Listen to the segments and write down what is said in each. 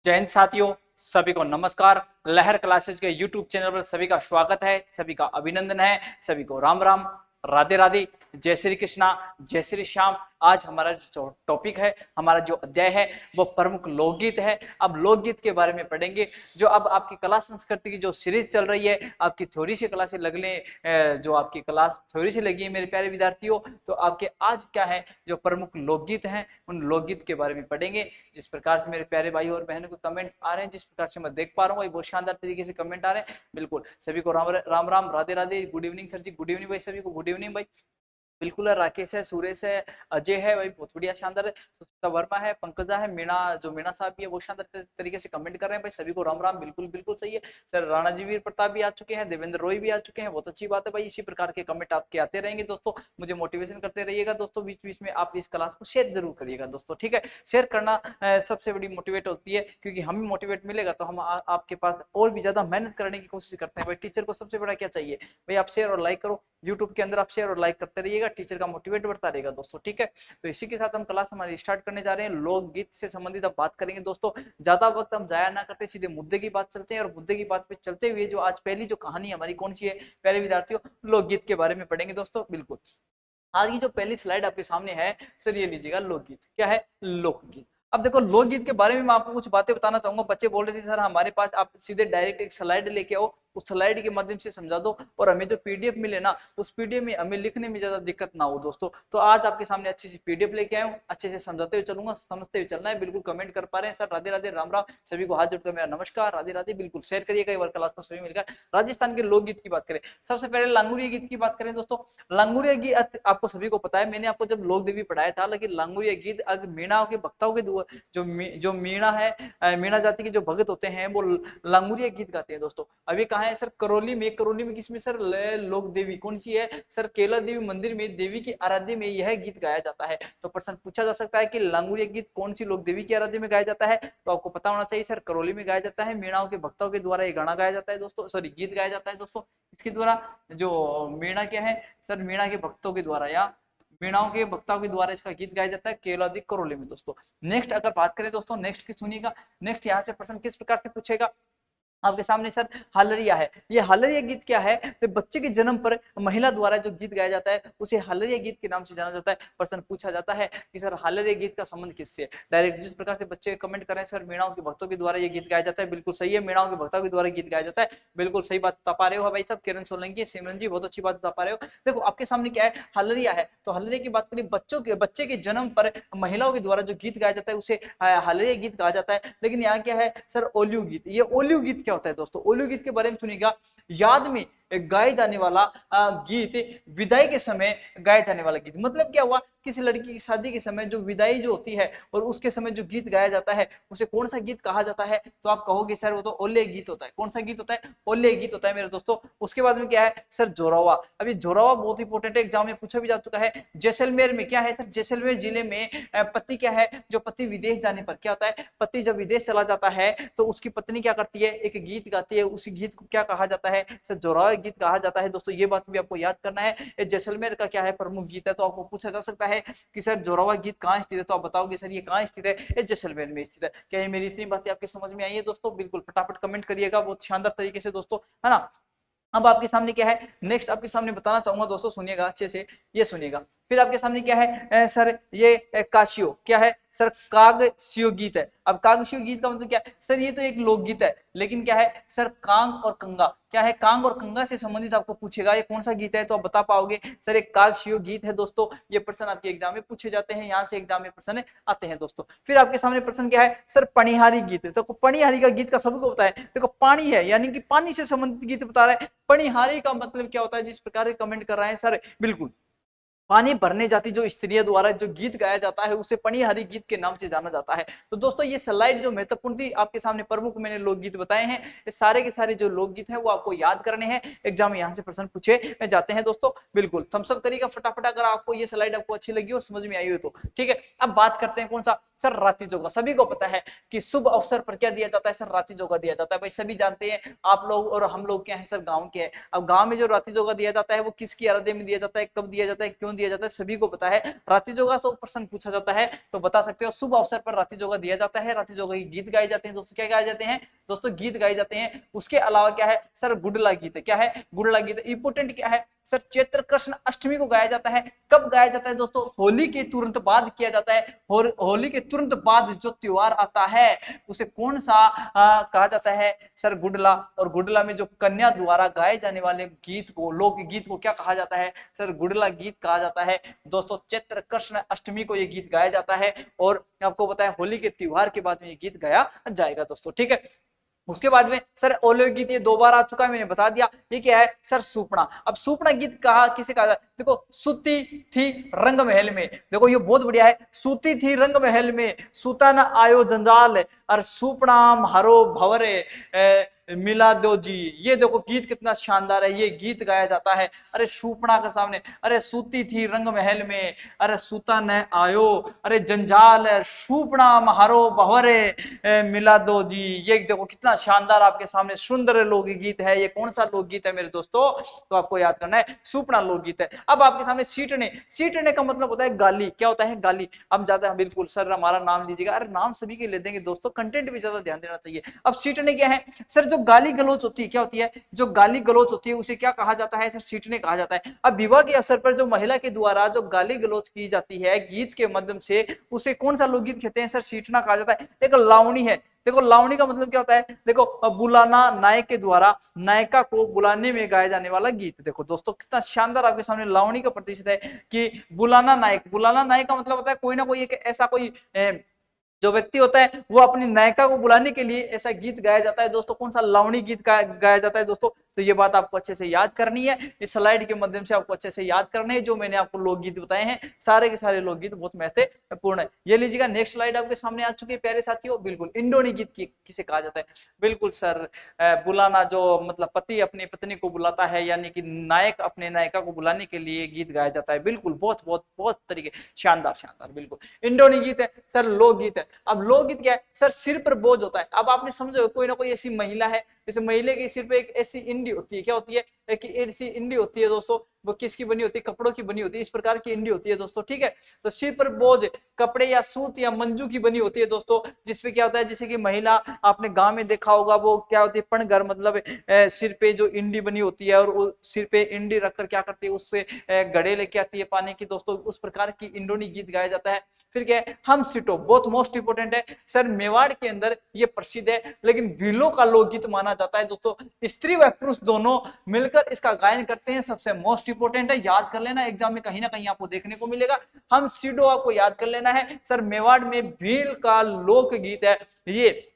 जय हिंद साथियों, सभी को नमस्कार। लहर क्लासेस के यूट्यूब चैनल पर सभी का स्वागत है, सभी का अभिनंदन है, सभी को राम राम, राधे राधे, जय श्री कृष्णा, जय श्री श्याम। आज हमारा जो टॉपिक है, हमारा जो अध्याय है वो प्रमुख लोकगीत है। अब लोकगीत के बारे में पढ़ेंगे। जो अब आपकी कला संस्कृति की जो सीरीज चल रही है, आपकी थ्योरी से क्लासेस लगने, जो आपकी क्लास थ्योरी से लगी है मेरे प्यारे विद्यार्थियों, तो आपके आज क्या है जो प्रमुख लोकगीत हैं, उन लोकगीत के बारे में पढ़ेंगे। जिस प्रकार से मेरे प्यारे भाई और बहनों को कमेंट आ रहे हैं, जिस प्रकार से मैं देख पा रहा हूँ, बहुत शानदार तरीके से कमेंट आ रहे हैं। बिल्कुल सभी को Ram Ram Ram, Radhe Radhe, good evening sir ji, good evening भाई, सभी को गुड इवनिंग भाई। बिल्कुल है, राकेश है, सुरेश है, अजय है भाई, बहुत बढ़िया शानदार है। सुष्मिता वर्मा है, पंकजा है, मीणा, जो मीणा साहब भी है वो शानदार तरीके से कमेंट कर रहे हैं भाई, सभी को राम राम। बिल्कुल बिल्कुल सही है सर। राणा जी वीर प्रताप भी आ चुके हैं, देवेंद्र रॉय भी आ चुके हैं, बहुत अच्छी बात है भाई। इसी प्रकार के कमेंट आपके आते रहेंगे दोस्तों, मुझे मोटिवेशन करते रहिएगा दोस्तों। बीच बीच में आप इस क्लास को शेयर जरूर करिएगा दोस्तों, ठीक है। शेयर करना सबसे बड़ी मोटिवेट होती है, क्योंकि हमें मोटिवेट मिलेगा तो हम आपके पास और भी ज्यादा मेहनत करने की कोशिश करते हैं भाई। टीचर को सबसे बड़ा क्या चाहिए भाई, आप शेयर और लाइक करो। यूट्यूब के अंदर आप शेयर और लाइक करते रहिएगा, टीचर का मोटिवेट बढ़ता रहेगा दोस्तों, ठीक है। तो इसी के साथ हम क्लास हमारी स्टार्ट करने जा रहे हैं। लोकगीत से संबंधित अब बात करेंगे दोस्तों। ज्यादा वक्त हम जाया ना करते, सीधे मुद्दे की बात चलते हैं। और मुद्दे की बात पे चलते हुए जो आज पहली जो कहानी हमारी कौन सी है प्यारे विद्यार्थियों, लोकगीत के बारे में पढ़ेंगे दोस्तों। बिल्कुल आज की जो पहली स्लाइड आपके सामने है सर, ये लीजिएगा। लोकगीत क्या है? लोकगीत। अब देखो, लोकगीत के बारे में मैं आपको कुछ बातें बताना चाहूंगा। बच्चे बोल रहे थे सर हमारे पास आप सीधे डायरेक्ट एक स्लाइड लेके आओ, उस स्लाइड के माध्यम से समझा दो, और हमें जो पीडीएफ मिले ना, उस पीडीएफ में हमें लिखने में ज्यादा दिक्कत ना हो दोस्तों। तो आज आपके सामने अच्छी सी पीडीएफ लेके आया हूँ, अच्छे से समझाते हुए चलूंगा, समझते हुए चलना है। बिल्कुल कमेंट कर पा रहे हैं सर, राधे राधे, राम राम, सभी को हाथ जोड़कर मेरा नमस्कार, राधे राधे। बिल्कुल शेयर करिएगा एक बार क्लास को सभी मिलकर। राजस्थान के लोकगीत की बात करें, सबसे पहले लांगुरिया गीत की बात करें दोस्तों। लांगुरिया गीत आपको सभी को पता है, मैंने आपको जब लोक देवी पढ़ाया था। लेकिन लांगुरिया गीत अगर मीणाओं के भक्तों के जो मीणा है, मीणा जाति के जो भगत होते हैं वो लांगुरिया गीत गाते हैं दोस्तों। अभी कहाँ है सर? करौली में। करौली में किसमें सर? लोक देवी कौन सी है सर? केला देवी मंदिर में, देवी की आराध्य में यह गीत गाया जाता है। तो प्रश्न पूछा जा सकता है कि लांगुरिया गीत कौन सी लोक देवी की आराध्य में गाया जाता है? तो आपको पता होना चाहिए सर, करौली में गाया जाता है। मीणाओं के भक्तों के द्वारा ये गाना गाया जाता है दोस्तों, सॉरी गीत गाया जाता है दोस्तों। इसके द्वारा जो मीणा क्या है सर, मीणा के भक्तों के द्वारा या मीणाओं के भक्तों के द्वारा इसका गीत गाया जाता है केवलादी करौली में दोस्तों। नेक्स्ट अगर बात करें दोस्तों, नेक्स्ट की सुनिएगा। नेक्स्ट यहाँ से प्रश्न किस प्रकार से पूछेगा आपके सामने सर? हलरिया है। ये हलरिया गीत क्या है? तो बच्चे के जन्म पर महिला द्वारा जो गीत गाया जाता है उसे हलरिया गीत के नाम से जाना जाता है। प्रश्न पूछा जाता है कि सर हलरिया गीत का संबंध किससे है? डायरेक्ट जिस प्रकार से बच्चे कमेंट कर रहे हैं सर, मीणाओं के भक्तों के द्वारा ये गीत गाया जाता है। बिल्कुल सही है, मीणाओं के भक्तों के द्वारा गीत गाया जाता है। बिल्कुल सही बात बता पा रहे हो भाई साहब। किरण सोलंकी, सिमरन जी बहुत अच्छी बात बता पा रहे हो। देखो आपके सामने क्या है, हलरिया है। तो हलरिया की बात करें, बच्चे के जन्म पर महिलाओं के द्वारा जो गीत गाया जाता है उसे हलरिया गीत कहा जाता है। लेकिन यहाँ क्या है सर? ओलियो गीत। ये ओलियो गीत क्या होता है दोस्तों? ओलियो गीत के बारे में सुनिएगा। याद में गाए जाने वाला गीत, विदाई के समय गाए जाने वाला गीत। मतलब क्या हुआ, किसी लड़की की शादी के समय जो विदाई जो होती है और उसके समय जो गीत गाया जाता है उसे कौन सा गीत कहा जाता है? तो आप कहोगे सर वो तो ओल्ले गीत होता है। कौन सा गीत होता है? ओल्ले गीत होता है मेरे दोस्तों। उसके बाद में क्या है सर? जोरावा। अभी जोरावा बहुत इंपॉर्टेंट है, एग्जाम में पूछा भी जा चुका है। जैसलमेर में क्या है सर? जैसलमेर जिले में पति क्या है, जो पति विदेश जाने पर क्या होता है, पति जब विदेश चला जाता है तो उसकी पत्नी क्या करती है, एक गीत गाती है। उसी गीत को क्या कहा जाता है सर? जोरावा गीत कहा जाता है दोस्तों। ये बात भी आपको याद करना है। जैसलमेर का क्या है प्रमुख गीत है, तो आपको पूछा जा सकता है कि सर जोरावा गीत कहाँ स्थित है? तो आप बताओगे सर ये कहाँ स्थित है? ये जैसलमेर में स्थित है। क्या ये मेरी इतनी बातें आपके समझ में आई है दोस्तों? बिल्कुल फटाफट कमेंट करिएगा बहुत शानदार तरीके से दोस्तों, है ना। अब आपके सामने क्या है, नेक्स्ट आपके सामने बताना चाहूंगा दोस्तों, सुनिएगा अच्छे से, ये सुनिएगा। फिर आपके सामने क्या है सर? ये काशियो क्या है सर? कागसियो गीत है। अब कागसियो गीत का मतलब क्या है सर? ये तो एक लोकगीत है, लेकिन क्या है सर? कांग और कंगा। क्या है? कांग और कंगा से संबंधित आपको पूछेगा ये कौन सा गीत है, तो आप बता पाओगे सर एक कागसियो गीत है दोस्तों। ये प्रश्न आपके एग्जाम में पूछे जाते हैं, यहाँ से एग्जाम में प्रश्न आते हैं दोस्तों। फिर आपके सामने प्रश्न क्या है सर? पणिहारी गीत। तो पणिहारी का गीत का सबको पता है, देखो पानी है यानी कि पानी से संबंधित गीत बता रहा है। पणिहारी का मतलब क्या होता है? जिस प्रकार कमेंट कर रहे हैं सर, बिल्कुल पानी भरने जाती जो स्त्रियों द्वारा जो गीत गाया जाता है उसे पणिहारी गीत के नाम से जाना जाता है। तो दोस्तों ये स्लाइड जो महत्वपूर्ण थी आपके सामने, प्रमुख मैंने लोकगीत बताए हैं। ये सारे के सारे जो लोकगीत हैं वो आपको याद करने हैं, एग्जाम में यहाँ से प्रश्न पूछे जाते हैं दोस्तों। बिल्कुल थम्स अप करिएगा फटाफट अगर आपको ये स्लाइड आपको अच्छी लगी हो, समझ में आई हो तो, ठीक है। अब बात करते हैं कौन सा सर राती जोगा। सभी को पता है कि शुभ अवसर पर क्या दिया जाता है सर, राती जोगा दिया जाता है। भाई सभी जानते हैं, आप लोग और हम लोग क्या है सर, गांव के हैं। अब गांव में जो राती जोगा दिया जाता है वो किसकी आराध्य में दिया जाता है, कब दिया जाता है, क्यों दिया जाता है, सभी को पता है। राती जोगा से प्रश्न पूछा जाता है तो बता सकते हो, शुभ अवसर पर राती जोगा दिया जाता है। राती जोगा के गीत गाए जाते हैं दोस्तों। क्या गाए जाते हैं दोस्तों, गीत गाए जाते हैं। उसके अलावा क्या है सर, गुडला गीत। क्या है, गुडला गीत। इंपोर्टेंट क्या है सर, चैत्र कृष्ण अष्टमी को गाया जाता है। कब गाया जाता है दोस्तों, होली के तुरंत बाद किया जाता है। और होली के तुरंत बाद जो त्योहार आता है उसे कौन सा कहा जाता है सर, गुडला। और गुडला में जो कन्या द्वारा गाए जाने वाले गीत को, लोक गीत को क्या कहा जाता है सर, गुडला गीत कहा जाता है दोस्तों। चैत्र कृष्ण अष्टमी को ये गीत गाया जाता है और आपको पता है होली के त्योहार के बाद में ये गीत गाया जाएगा दोस्तों। ठीक है, उसके बाद में सर ओले गीत ये 2 बार आ चुका है, मैंने बता दिया। ये क्या है सर, सुपना। अब सुपना गीत कहा किसे कहा जाता है, देखो, सूती थी रंग महल में। देखो ये बहुत बढ़िया है, सूती थी रंग महल में, सूता न आयो जंजाल, और सुपना हरो भवरे मिला दो जी। ये देखो गीत कितना शानदार है, ये गीत गाया जाता है। अरे सुपना के सामने, अरे सूती थी रंग महल में, अरे सूता न आयो, अरे जंजाल, सुपना हरो भवरे मिला दो जी। ये देखो कितना शानदार आपके सामने सुंदर लोकगीत है। ये कौन सा लोकगीत है मेरे दोस्तों, तो आपको याद करना है, सुपना लोकगीत है। अब आपके सामने सीटने। सीटने का मतलब होता है गाली। क्या होता है, गाली। अब ज्यादा बिल्कुल सर हमारा नाम लीजिएगा, अरे नाम सभी के ले देंगे दोस्तों, कंटेंट भी ज्यादा ध्यान देना चाहिए। अब सीटने क्या है सर, जो गाली गलौच होती है, क्या होती है, जो गाली गलौच होती है उसे क्या कहा जाता है सर, सीटने कहा जाता है। अब विवाह के अवसर पर जो महिला के द्वारा जो गाली गलौच की जाती है गीत के माध्यम से, उसे कौन सा लोकगीत कहते हैं सर, सीटना कहा जाता है। एक लावणी है। देखो लावणी का मतलब क्या होता है, देखो बुलाना, नायक के द्वारा नायिका को बुलाने में गाया जाने वाला गीत। देखो दोस्तों कितना शानदार आपके सामने लावणी का प्रतिशत है कि बुलाना नायक। बुलाना नायक का मतलब होता है कोई ना कोई एक ऐसा कोई जो व्यक्ति होता है वो अपनी नायिका को बुलाने के लिए ऐसा गीत गाया जाता है दोस्तों। कौन सा, लावणी गीत गाया जाता है दोस्तों। तो ये बात आपको अच्छे से याद करनी है, इस स्लाइड के माध्यम से आपको अच्छे से याद करने हैं। जो मैंने आपको लोकगीत बताए हैं सारे के सारे लोकगीत बहुत महत्वपूर्ण है। ये लीजिएगा, नेक्स्ट स्लाइड आपके सामने आ चुकी है प्यारे साथियों। बिल्कुल, इंडोनी गीत किसे कहा जाता है, बिल्कुल सर, बुलाना, जो मतलब पति अपनी पत्नी को बुलाता है, यानी कि नायक अपने नायिका को बुलाने के लिए गीत गाया जाता है। बिल्कुल, बहुत बहुत बहुत तरीके, शानदार शानदार, बिल्कुल इंडोनी गीत है सर, लोकगीत है। अब लोकगीत क्या है सर, सिर पर बोझ होता है। अब आपने समझो कोई ना कोई ऐसी महिला है, जैसे महिला के सिर पे एक ऐसी इंडी होती है। क्या होती है, एक ऐसी इंडी होती है दोस्तों, वो किसकी बनी होती है, कपड़ों की बनी होती है। इस प्रकार की इंडी होती है दोस्तों। ठीक है, तो सिर पर बोझ कपड़े या सूत या मंजू की बनी होती है दोस्तों, जिसपे क्या होता है, जैसे कि महिला आपने गांव में देखा होगा, वो क्या होती है, पणघर, मतलब सिर पे जो इंडी बनी होती है और वो सिर पे इंडी रखकर क्या करती है, उससे घड़े लेके आती है पानी की दोस्तों। उस प्रकार की इंडोनी गीत गाया जाता है। फिर क्या है, हम सिटो, बहुत मोस्ट इंपोर्टेंट है सर, मेवाड़ के अंदर ये प्रसिद्ध है, लेकिन भीलों का लोकगीत माना जाता है दोस्तों। स्त्री व पुरुष दोनों मिलकर इसका गायन करते हैं, सबसे मोस्ट इंपोर्टेंट है, याद कर लेना, एग्जाम में कहीं ना कहीं आपको देखने को मिलेगा। हम सिडो आपको याद कर लेना है सर, मेवाड़ में भील का लोकगीत है ये।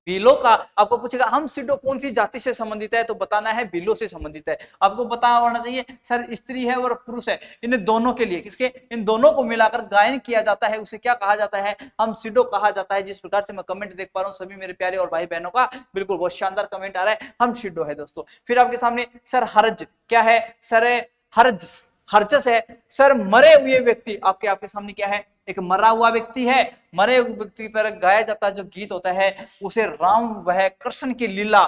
भीलों का आपको पूछेगा हम सिडो कौन सी जाति से संबंधित है, तो बताना है भीलों से संबंधित है। आपको पता होना चाहिए सर, स्त्री है और पुरुष है, इन दोनों के लिए, किसके, इन दोनों को मिलाकर गायन किया जाता है, उसे क्या कहा जाता है, हम सिडो कहा जाता है। जिस प्रकार से मैं कमेंट देख पा रहा हूँ सभी मेरे प्यारे और भाई बहनों का, बिल्कुल बहुत शानदार कमेंट आ रहा है, हम सिडो है दोस्तों। फिर आपके सामने सर हरज, क्या है सर, हरज, हरजस है सर, मरे हुए व्यक्ति। आपके सामने क्या है, एक मरा हुआ व्यक्ति है, मरे हुए व्यक्ति पर गाया जाता जो गीत होता है उसे राम वह कृष्ण की लीला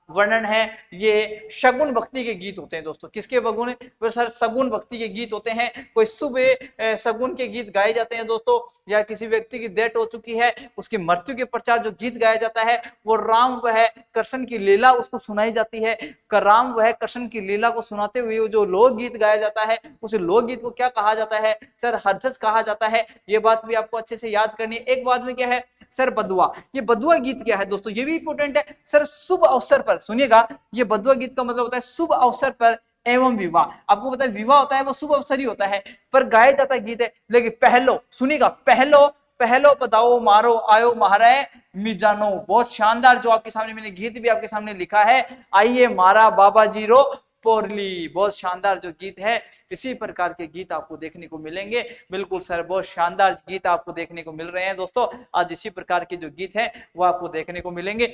वर्णन है। ये शगुन भक्ति के गीत होते हैं दोस्तों। किसके बगुन, सर सगुन भक्ति के गीत होते हैं। कोई सुबह सगुन के गीत गाए जाते हैं दोस्तों, या किसी व्यक्ति की डेथ हो चुकी है उसकी मृत्यु के पश्चात जो गीत गाया जाता है वो राम वह कृष्ण की लीला उसको सुनाई जाती है। राम वह कृष्ण की लीला को सुनाते हुए जो लोकगीत गाया जाता है उस लोकगीत को क्या कहा जाता है सर, हरजस कहा जाता है। ये बात भी आपको अच्छे से याद करनी है। एक बात में क्या है सर, बदुआ। ये बदुआ गीत क्या है दोस्तों, ये भी इंपोर्टेंट है सर, शुभ अवसर पर, सुनिएगा, ये बदुआ गीत का मतलब होता है शुभ अवसर पर एवं विवाह। आपको पता है विवाह होता है वो शुभ अवसर ही होता है, पर गाया जाता गीत है। लेकिन पहलो, सुनिएगा, पहलो पहलो पताओ मारो आयो महाराय मिजानो। बहुत शानदार जो आपके सामने मैंने गीत भी आपके सामने लिखा है, आइए मारा बाबा जी रो पोरली। बहुत शानदार जो गीत है, इसी प्रकार के गीत आपको देखने को मिलेंगे। बिल्कुल सर, बहुत शानदार गीत आपको देखने को मिल रहे हैं दोस्तों। आज इसी प्रकार के जो गीत है वो आपको देखने को मिलेंगे।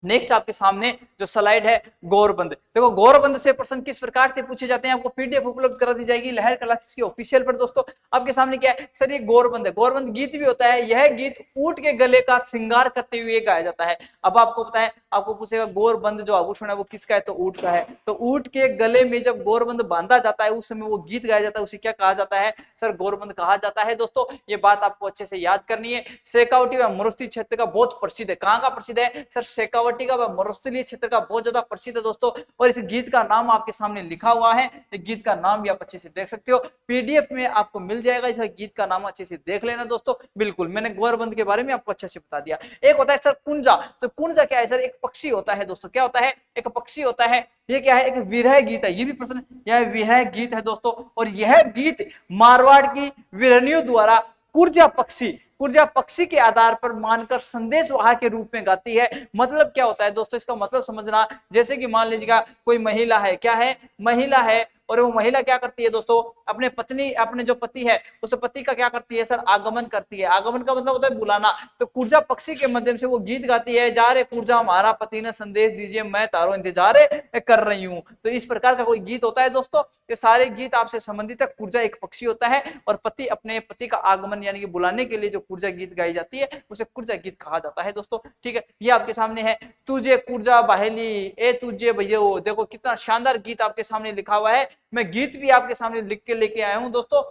नेक्स्ट आपके सामने जो स्लाइड है गौरबंद। देखो गौरबंद से प्रश्न किस प्रकार से पूछे जाते हैं, आपको पीडीएफ उपलब्ध करा दी जाएगी लहर क्लासेस की ऑफिशियल पर। दोस्तों आपके सामने क्या है सर, ये गौरबंद है। गौरबंद गीत भी होता है, यह गीत ऊंट के गले का श्रृंगार करते हुए गाया जाता है। अब आपको पता है, आपको पूछेगा गौरबंद जो आभूषण है वो किसका है, तो ऊंट का है। तो ऊंट के गले में जब गौरबंद बांधा जाता है उस समय वो गीत गाया जाता है, उसे क्या कहा जाता है सर, गौरबंद कहा जाता है। दोस्तों ये बात आपको अच्छे से याद करनी है। शेखावटी व मरुस्थली क्षेत्र का बहुत प्रसिद्ध है। कहाँ का प्रसिद्ध है सर, शेखावटी का व मरुस्थली क्षेत्र का बहुत ज्यादा प्रसिद्ध है दोस्तों। और इस गीत का नाम आपके सामने लिखा हुआ है, इस गीत का नाम भी आप अच्छे से देख सकते हो, पीडीएफ में आपको मिल जाएगा। इस गीत का नाम अच्छे से देख लेना दोस्तों। बिल्कुल मैंने गौरबंद के बारे में आपको अच्छे से बता दिया। एक होता है सर कुंजा। तो कुंजा क्या है सर, एक पक्षी होता है दोस्तों। क्या होता है, एक पक्षी होता है। ये क्या है, एक विरह गीत है। ये भी प्रश्न, यह विरह गीत है दोस्तों। और यह गीत मारवाड़ की विरहनियों द्वारा कुर्जा पक्षी के आधार पर मानकर संदेश वहा के रूप में गाती है। मतलब क्या होता है दोस्तों, इसका मतलब समझना, जैसे कि मान लीजिएगा कोई महिला है, क्या है, महिला है, और वो महिला क्या करती है दोस्तों, अपने पत्नी, अपने जो पति है उस पति का क्या करती है सर, आगमन करती है। आगमन का मतलब होता है बुलाना। तो कुर्जा पक्षी के माध्यम से वो गीत गाती है, जा रे कुर्जा हमारा पति ने संदेश दीजिए, मैं तारो इंतजार कर रही हूँ। तो इस प्रकार का कोई गीत होता है दोस्तों। ये सारे गीत आपसे संबंधित है। कुर्जा एक पक्षी होता है और पति अपने पति का आगमन यानी कि बुलाने के लिए जो कुर्जा गीत गाई जाती है उसे कुर्जा गीत कहा जाता है दोस्तों। ठीक है, ये आपके सामने है, तुझे कुर्जा बहेली ए तुझे भैया। देखो कितना शानदार गीत आपके सामने लिखा हुआ है। मैं गीत भी आपके सामने लिख के लेके आया हूं दोस्तों।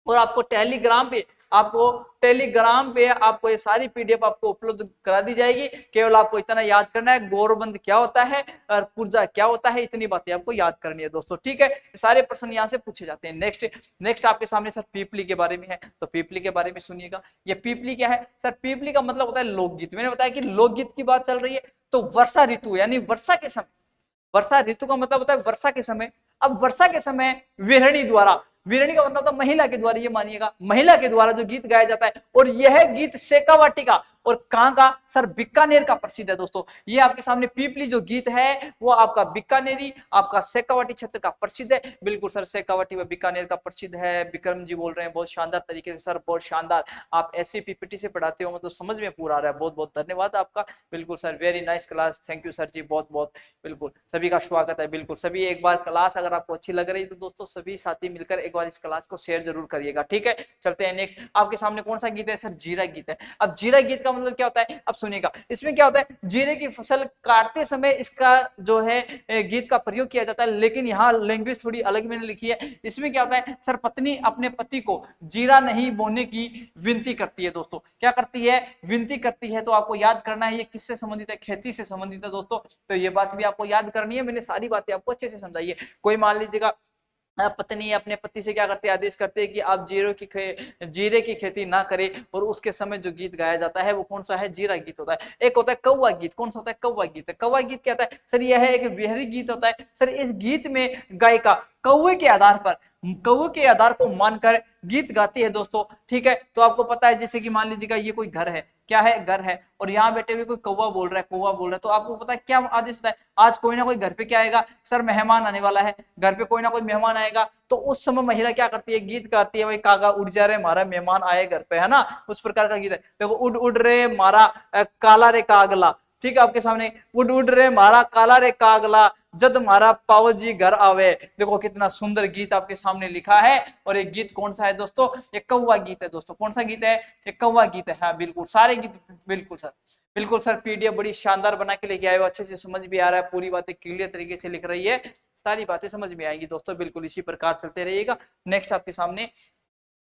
और आपको टेलीग्राम पे आपको ये सारी पीडीएफ आपको उपलब्ध करा दी जाएगी। केवल आपको इतना याद करना है, गौरबंद क्या होता है और कुर्जा क्या होता है, इतनी बातें आपको याद करनी है दोस्तों। ठीक है, सारे प्रश्न यहाँ से पूछे जाते हैं। नेक्स्ट आपके सामने सर पीपली के बारे में है। तो पीपली के बारे में सुनिएगा। ये पीपली क्या है सर, पीपली का मतलब होता है लोकगीत। मैंने बताया कि लोकगीत की बात चल रही है। तो वर्षा ऋतु यानी वर्षा के समय, वर्षा ऋतु का मतलब होता है वर्षा के समय। अब वर्षा के समय विरणी का मतलब होता है महिला के द्वारा, ये मानिएगा महिला के द्वारा जो गीत गाया जाता है। और यह गीत शेखावाटी का और कहां का सर, बीकानेर का प्रसिद्ध है दोस्तों। ये आपके सामने पीपली जो गीत है वो आपका बीकानेरी, आपका शेखावाटी क्षेत्र का प्रसिद्ध है। बिल्कुल सर, शेखावाटी व बीकानेर का प्रसिद्ध है। विक्रम जी बोल रहे हैं बहुत शानदार तरीके से सर, बहुत शानदार। आप ऐसी पीपीटी से पढ़ाते हो मतलब समझ में पूरा आ रहा है। बहुत बहुत धन्यवाद आपका। बिल्कुल sir, very nice class, thank you sir ji, बहुत बहुत। बिल्कुल सभी का स्वागत है। बिल्कुल सभी एक बार क्लास अगर आपको अच्छी लग रही है तो दोस्तों सभी साथी मिलकर एक बार इस क्लास को शेयर जरूर करिएगा। ठीक है, चलते हैं नेक्स्ट। आपके सामने कौन सा गीत है सर, जीरा गीत है। अब जीरा गीत का मतलब क्या होता है, अब सुनिएगा। इसमें क्या होता है, जीरे की फसल काटते समय इसका जो है गीत का प्रयोग किया जाता है। लेकिन यहाँ लैंग्वेज थोड़ी अलग मैंने लिखी है। इसमें क्या होता है सर, पत्नी अपने पति को जीरा नहीं बोने की विनती करती है दोस्तों। क्या करती है, विनती करती है। तो आपको याद करना है ये किससे संबंधित है, खेती से संबंधित है दोस्तों। तो ये बात भी आपको याद करनी है। मैंने सारी बातें आपको अच्छे से समझाई है। कोई मान लीजिएगा पत्नी अपने पति से क्या करते हैं, आदेश करते हैं कि आप जीरे की खेती ना करें। और उसके समय जो गीत गाया जाता है वो कौन सा है, जीरा गीत होता है। एक होता है कौवा गीत। कौन सा होता है, कौवा गीत। कौवा गीत क्या होता है सर, यह है एक बिहारी गीत होता है सर। इस गीत में गायिका कौवे के आधार को मानकर गीत गाती है दोस्तों। ठीक है, तो आपको पता है जैसे कि मान लीजिएगा ये कोई घर है, क्या है, घर है, और यहाँ बैठे हुए कोई कौवा बोल रहा है, तो आपको पता है क्या आदेश होता है, आज कोई ना कोई घर पे क्या आएगा सर, मेहमान आने वाला है, घर पे कोई ना कोई मेहमान आएगा। तो उस समय महिला क्या करती है, गीत गाती है, भाई कागा उड़ जा रहे हमारा मेहमान आए घर पे, है ना, उस प्रकार का गीत है। देखो, उड़ उड़ रे मारा काला रे कागला। ठीक है, आपके सामने उड़ उड़ रे मारा काला रे कागला, जद मारा पाव जी घर आवे। देखो कितना सुंदर गीत आपके सामने लिखा है। और एक गीत कौन सा है दोस्तों, ये कौवा गीत है दोस्तों। कौन सा गीत है, ये कौवा गीत है। हाँ बिल्कुल, सारे गीत बिल्कुल सर पीडीएफ बड़ी शानदार बना के लेके आए हो, अच्छे से समझ भी आ रहा है, पूरी बातें क्लियर तरीके से लिख रही है, सारी बातें समझ में आएंगी दोस्तों। बिल्कुल इसी प्रकार चलते रहिएगा। नेक्स्ट आपके सामने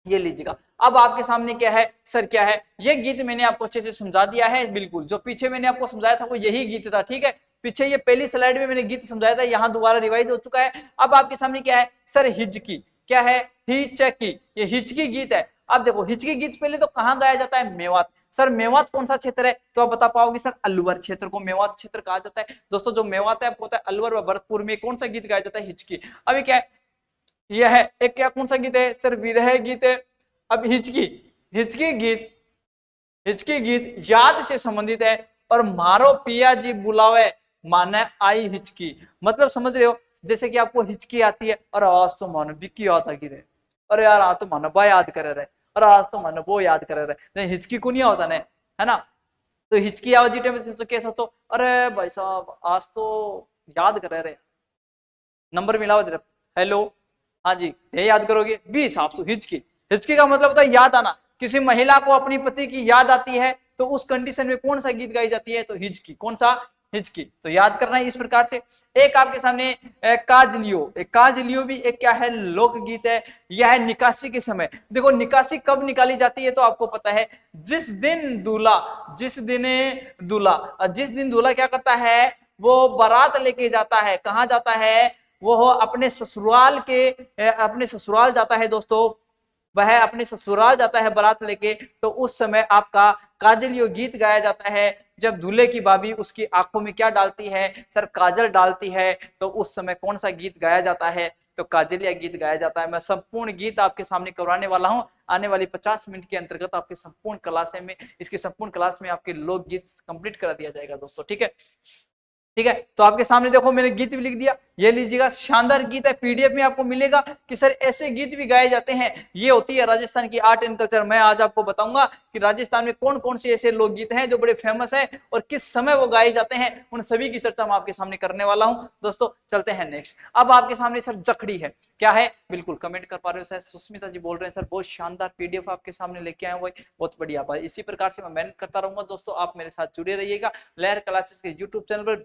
ये लीजिएगा। अब आपके सामने क्या है सर, क्या है ये गीत, मैंने आपको अच्छे से समझा दिया है। बिल्कुल जो पीछे मैंने आपको समझाया था वो यही गीत था। ठीक है, पीछे ये पहली स्लाइड में मैंने गीत समझाया था, यहाँ दोबारा रिवाइज हो चुका है। अब आपके सामने क्या है सर, हिचकी। क्या है, हिचकी, ये हिचकी गीत है। अब देखो, हिचकी गीत पहले तो कहाँ गाया जाता है, मेवात। सर मेवात कौन सा क्षेत्र है, तो आप बता पाओगे सर, अलवर क्षेत्र को मेवात क्षेत्र कहा जाता है दोस्तों। जो मेवात है आपको पता है, अलवर व भरतपुर में कौन सा गीत गाया जाता है, हिचकी। अभी क्या है, यह है एक, क्या कौन सा गीत है सर, विरह गीत है। अब हिचकी गीत याद से संबंधित है। और मारो पिया जी बुलावे माने आई हिचकी, मतलब समझ रहे हो, जैसे कि आपको हिचकी आती है और आज तो मानो बिक्की आता गीत है, अरे यार आज तो मानो बा याद करे रहे, और आज तो मानो वो याद करे रहे, हिचकी को नहीं होता ने, है ना। तो हिचकी आवाज में सोचो क्या सोचो, अरे भाई साहब आज तो याद कर रहे, नंबर मिला हुआ, हेलो, हाँ जी, ये याद करोगे 20 आप तो हिचकी। हिचकी का मतलब होता है याद आना। किसी महिला को अपनी पति की याद आती है तो उस कंडीशन में कौन सा गीत गाई जाती है, तो हिचकी। कौन सा? हिचकी। तो याद करना है इस प्रकार से। एक आपके सामने काजलियो। एक काजलियो भी एक क्या है, लोकगीत है। यह है निकासी के समय। देखो निकासी कब निकाली जाती है तो आपको पता है, जिस दिन दूल्हा, जिस दिन दूल्हा क्या करता है, वो बारात लेके जाता है। कहां जाता है? वो अपने ससुराल जाता है दोस्तों। वह अपने ससुराल जाता है बारात लेके, तो उस समय आपका काजलियो गीत गाया जाता है। जब दूल्हे की भाभी उसकी आंखों में क्या डालती है, सर काजल डालती है, तो उस समय कौन सा गीत गाया जाता है, तो काजलिया गीत गाया जाता है। मैं संपूर्ण गीत आपके सामने करवाने वाला हूं आने वाली 50 मिनट के अंतर्गत। आपके संपूर्ण क्लास में, इसकी संपूर्ण क्लास में आपके लोकगीत कंप्लीट करा दिया जाएगा दोस्तों, ठीक है। ठीक है, तो आपके सामने देखो मैंने गीत भी लिख दिया, ये लीजिएगा, शानदार गीत है। पीडीएफ में आपको मिलेगा कि सर ऐसे गीत भी गाए जाते हैं। ये होती है राजस्थान की आर्ट एंड कल्चर। मैं आज आपको बताऊंगा कि राजस्थान में कौन कौन से ऐसे लोकगीत हैं जो बड़े फेमस हैं और किस समय वो गाए जाते हैं, उन सभी की चर्चा मैं आपके सामने करने वाला हूं दोस्तों। चलते हैं नेक्स्ट। अब आपके सामने सर जखड़ी है, क्या है? बिल्कुल कमेंट कर पा रहे हो सर, सुस्मिता जी बोल रहे हैं सर बहुत शानदार पीडीएफ आपके सामने लेके आए हुए, बहुत बढ़िया बात। इसी प्रकार से मैं मेहनत करता रहूंगा दोस्तों, आप मेरे साथ जुड़े रहिएगा। लहर क्लासेस के यूट्यूब चैनल पर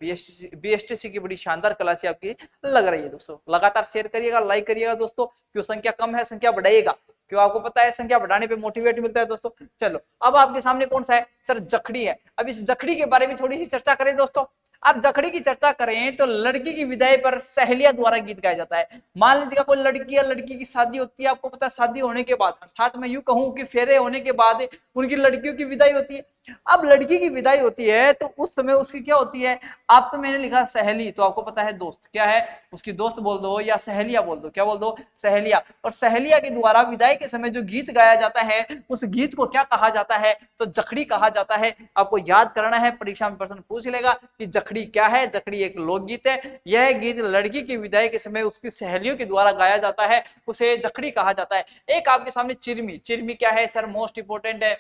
बीएसटीसी की बड़ी शानदार क्लास आपकी लग रही है दोस्तों। लगातार शेयर करिएगा, लाइक करिएगा दोस्तों, क्यों संख्या कम है, संख्या बढ़ाइएगा, क्यों आपको पता है संख्या बढ़ाने पे मोटिवेट मिलता है दोस्तों। चलो अब आपके सामने कौन सा है, सर जखड़ी है। अब इस जखड़ी के बारे में थोड़ी सी चर्चा करें दोस्तों। अब जखड़ी की चर्चा करें तो लड़की की विदाई पर सहेलिया द्वारा गीत गाया जाता है। मान लीजिएगा कोई लड़की या लड़की की शादी होती है, आपको पता है शादी होने के बाद, अर्थात मैं यूं कहूं कि फेरे होने के बाद उनकी लड़कियों की विदाई होती है। अब लड़की की विदाई होती है तो उस समय उसकी क्या होती है, आप तो मैंने लिखा सहेली, तो आपको पता है दोस्त, क्या है उसकी दोस्त बोल दो या सहेलिया बोल दो, क्या बोल दो, सहेलिया। और सहेलिया के द्वारा विदाई के समय जो गीत गाया जाता है उस गीत को क्या कहा जाता है, तो जखड़ी कहा जाता है। आपको याद करना है, परीक्षा में प्रश्न पूछ लेगा कि जखड़ी क्या है। जखड़ी एक लोकगीत है। यह गीत लड़की की विदाई के समय उसकी सहेलियों के द्वारा गाया जाता है, उसे जखड़ी कहा जाता है। एक आपके सामने चिरमी। चिरमी क्या है सर, मोस्ट इंपोर्टेंट है,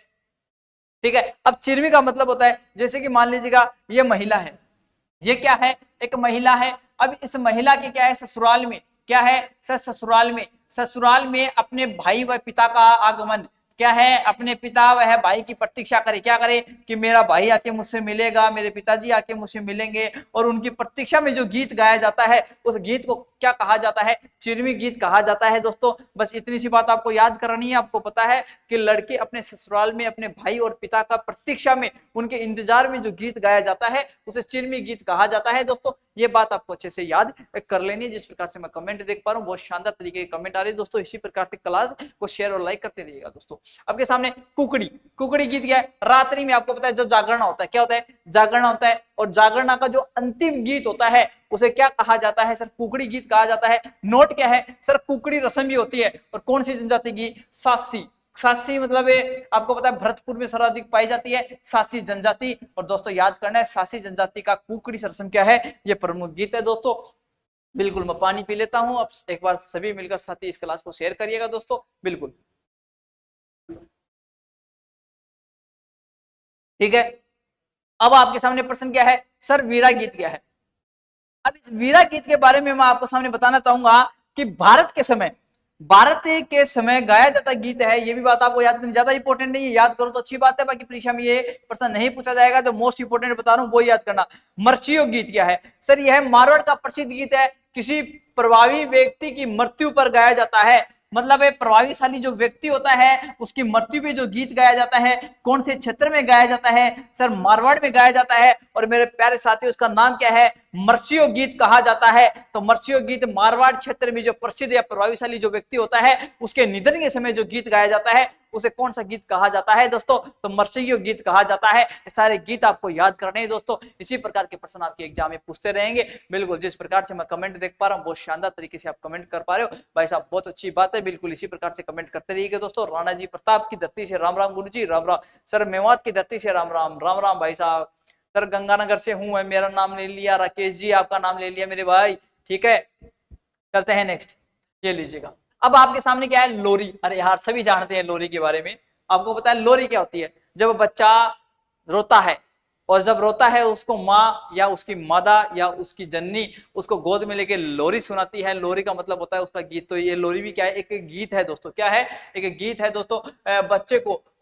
ठीक है। अब चिरमी का मतलब होता है, जैसे कि मान लीजिएगा ये महिला है, ये क्या है, एक महिला है। अब इस महिला के क्या है, ससुराल में क्या है सर, ससुराल में अपने भाई व पिता का आगमन, क्या है, अपने पिता वह भाई की प्रतीक्षा करे, क्या करे कि मेरा भाई आके मुझसे मिलेगा, मेरे पिताजी आके मुझसे मिलेंगे, और उनकी प्रतीक्षा में जो गीत गाया जाता है उस गीत को क्या कहा जाता है, चिरमी गीत कहा जाता है दोस्तों। बस इतनी सी बात आपको याद करनी है। आपको पता है कि लड़के अपने ससुराल में अपने भाई और पिता का प्रतीक्षा में, उनके इंतजार में जो गीत गाया जाता है उसे चिरमी गीत कहा जाता है दोस्तों। ये बात आपको अच्छे से याद कर लेनी है। जिस प्रकार से मैं कमेंट देख पा रहा हूँ, बहुत शानदार तरीके के कमेंट आ रहे हैं दोस्तों। इसी प्रकार की क्लास को शेयर और लाइक करते रहिएगा दोस्तों। आपके सामने कुकड़ी। कुकड़ी गीत क्या है, रात्रि में आपको पता है जो जागरण होता है, क्या होता है, जागरण होता है, और जागरण का जो अंतिम गीत होता है उसे क्या कहा जाता है सर, कुकड़ी गीत कहा जाता है। नोट क्या है सर, कुकड़ी रस्म भी होती है, और कौन सी जनजाति की, सासी। सासी मतलब आपको पता है भरतपुर में सर्वाधिक पाई जाती है सासी जनजाति। और दोस्तों याद करना है, सासी जनजाति का कुकड़ी रस्म क्या है, ये प्रमुख गीत है दोस्तों। बिल्कुल, मैं पानी पी लेता हूं। अब एक बार सभी मिलकर साथी इस क्लास को शेयर करिएगा दोस्तों, बिल्कुल, ठीक है। अब आपके सामने प्रश्न क्या है सर, वीरा गीत क्या है। अब इस वीरा गीत के बारे में मैं आपको सामने बताना चाहूंगा कि भारत के समय गाया जाता गीत है। ये भी बात आपको याद करनी, ज्यादा इंपॉर्टेंट नहीं है, याद करो तो अच्छी बात है, बाकी परीक्षा में ये प्रश्न नहीं पूछा जाएगा। जो मोस्ट इंपोर्टेंट बता रहा हूं वो याद करना। मर्चियो गीत क्या है सर, यह मारवाड़ का प्रसिद्ध गीत है। किसी प्रभावी व्यक्ति की मृत्यु पर गाया जाता है, मतलब प्रभावशाली जो व्यक्ति होता है उसकी मृत्यु पे जो गीत गाया जाता है, कौन से क्षेत्र में गाया जाता है सर, मारवाड़ में गाया जाता है। और मेरे प्यारे साथी उसका नाम क्या है, मर्सियो गीत कहा जाता है। तो मर्सियो गीत मारवाड़ क्षेत्र में जो प्रसिद्ध या प्रभावशाली जो व्यक्ति होता है उसके निधन के समय जो गीत गाया जाता है उसे कौन सा गीत कहा जाता है दोस्तों, तो मर्सियो गीत कहा जाता है। सारे गीत आपको याद करने हैं दोस्तों। इसी प्रकार के प्रश्न आपके एग्जाम में पूछते रहेंगे। बिल्कुल, जिस प्रकार से मैं कमेंट देख पा रहा हूँ, बहुत शानदार तरीके से आप कमेंट कर पा रहे हो भाई साहब, बहुत अच्छी बात है। बिल्कुल इसी प्रकार से कमेंट करते रहिएगा दोस्तों। राणा जी प्रताप की धरती से राम राम, गुरु जी राम राम, सर मेवात की धरती से राम राम, राम राम भाई साहब, सर गंगानगर से हूं, मेरा नाम ले लिया, राकेश जी आपका नाम ले लिया मेरे भाई, ठीक है। चलते हैं नेक्स्ट, ये लीजिएगा। अब आपके सामने क्या है, लोरी। अरे यार सभी जानते हैं लोरी के बारे में। आपको पता है लोरी क्या होती है, जब बच्चा रोता है और जब रोता है उसको माँ या उसकी मादा या उसकी जननी उसको गोद में लेके लोरी सुनाती है। लोरी का मतलब होता है उसका गीत। तो ये लोरी भी क्या है, एक गीत है दोस्तों। क्या है, एक गीत है दोस्तों।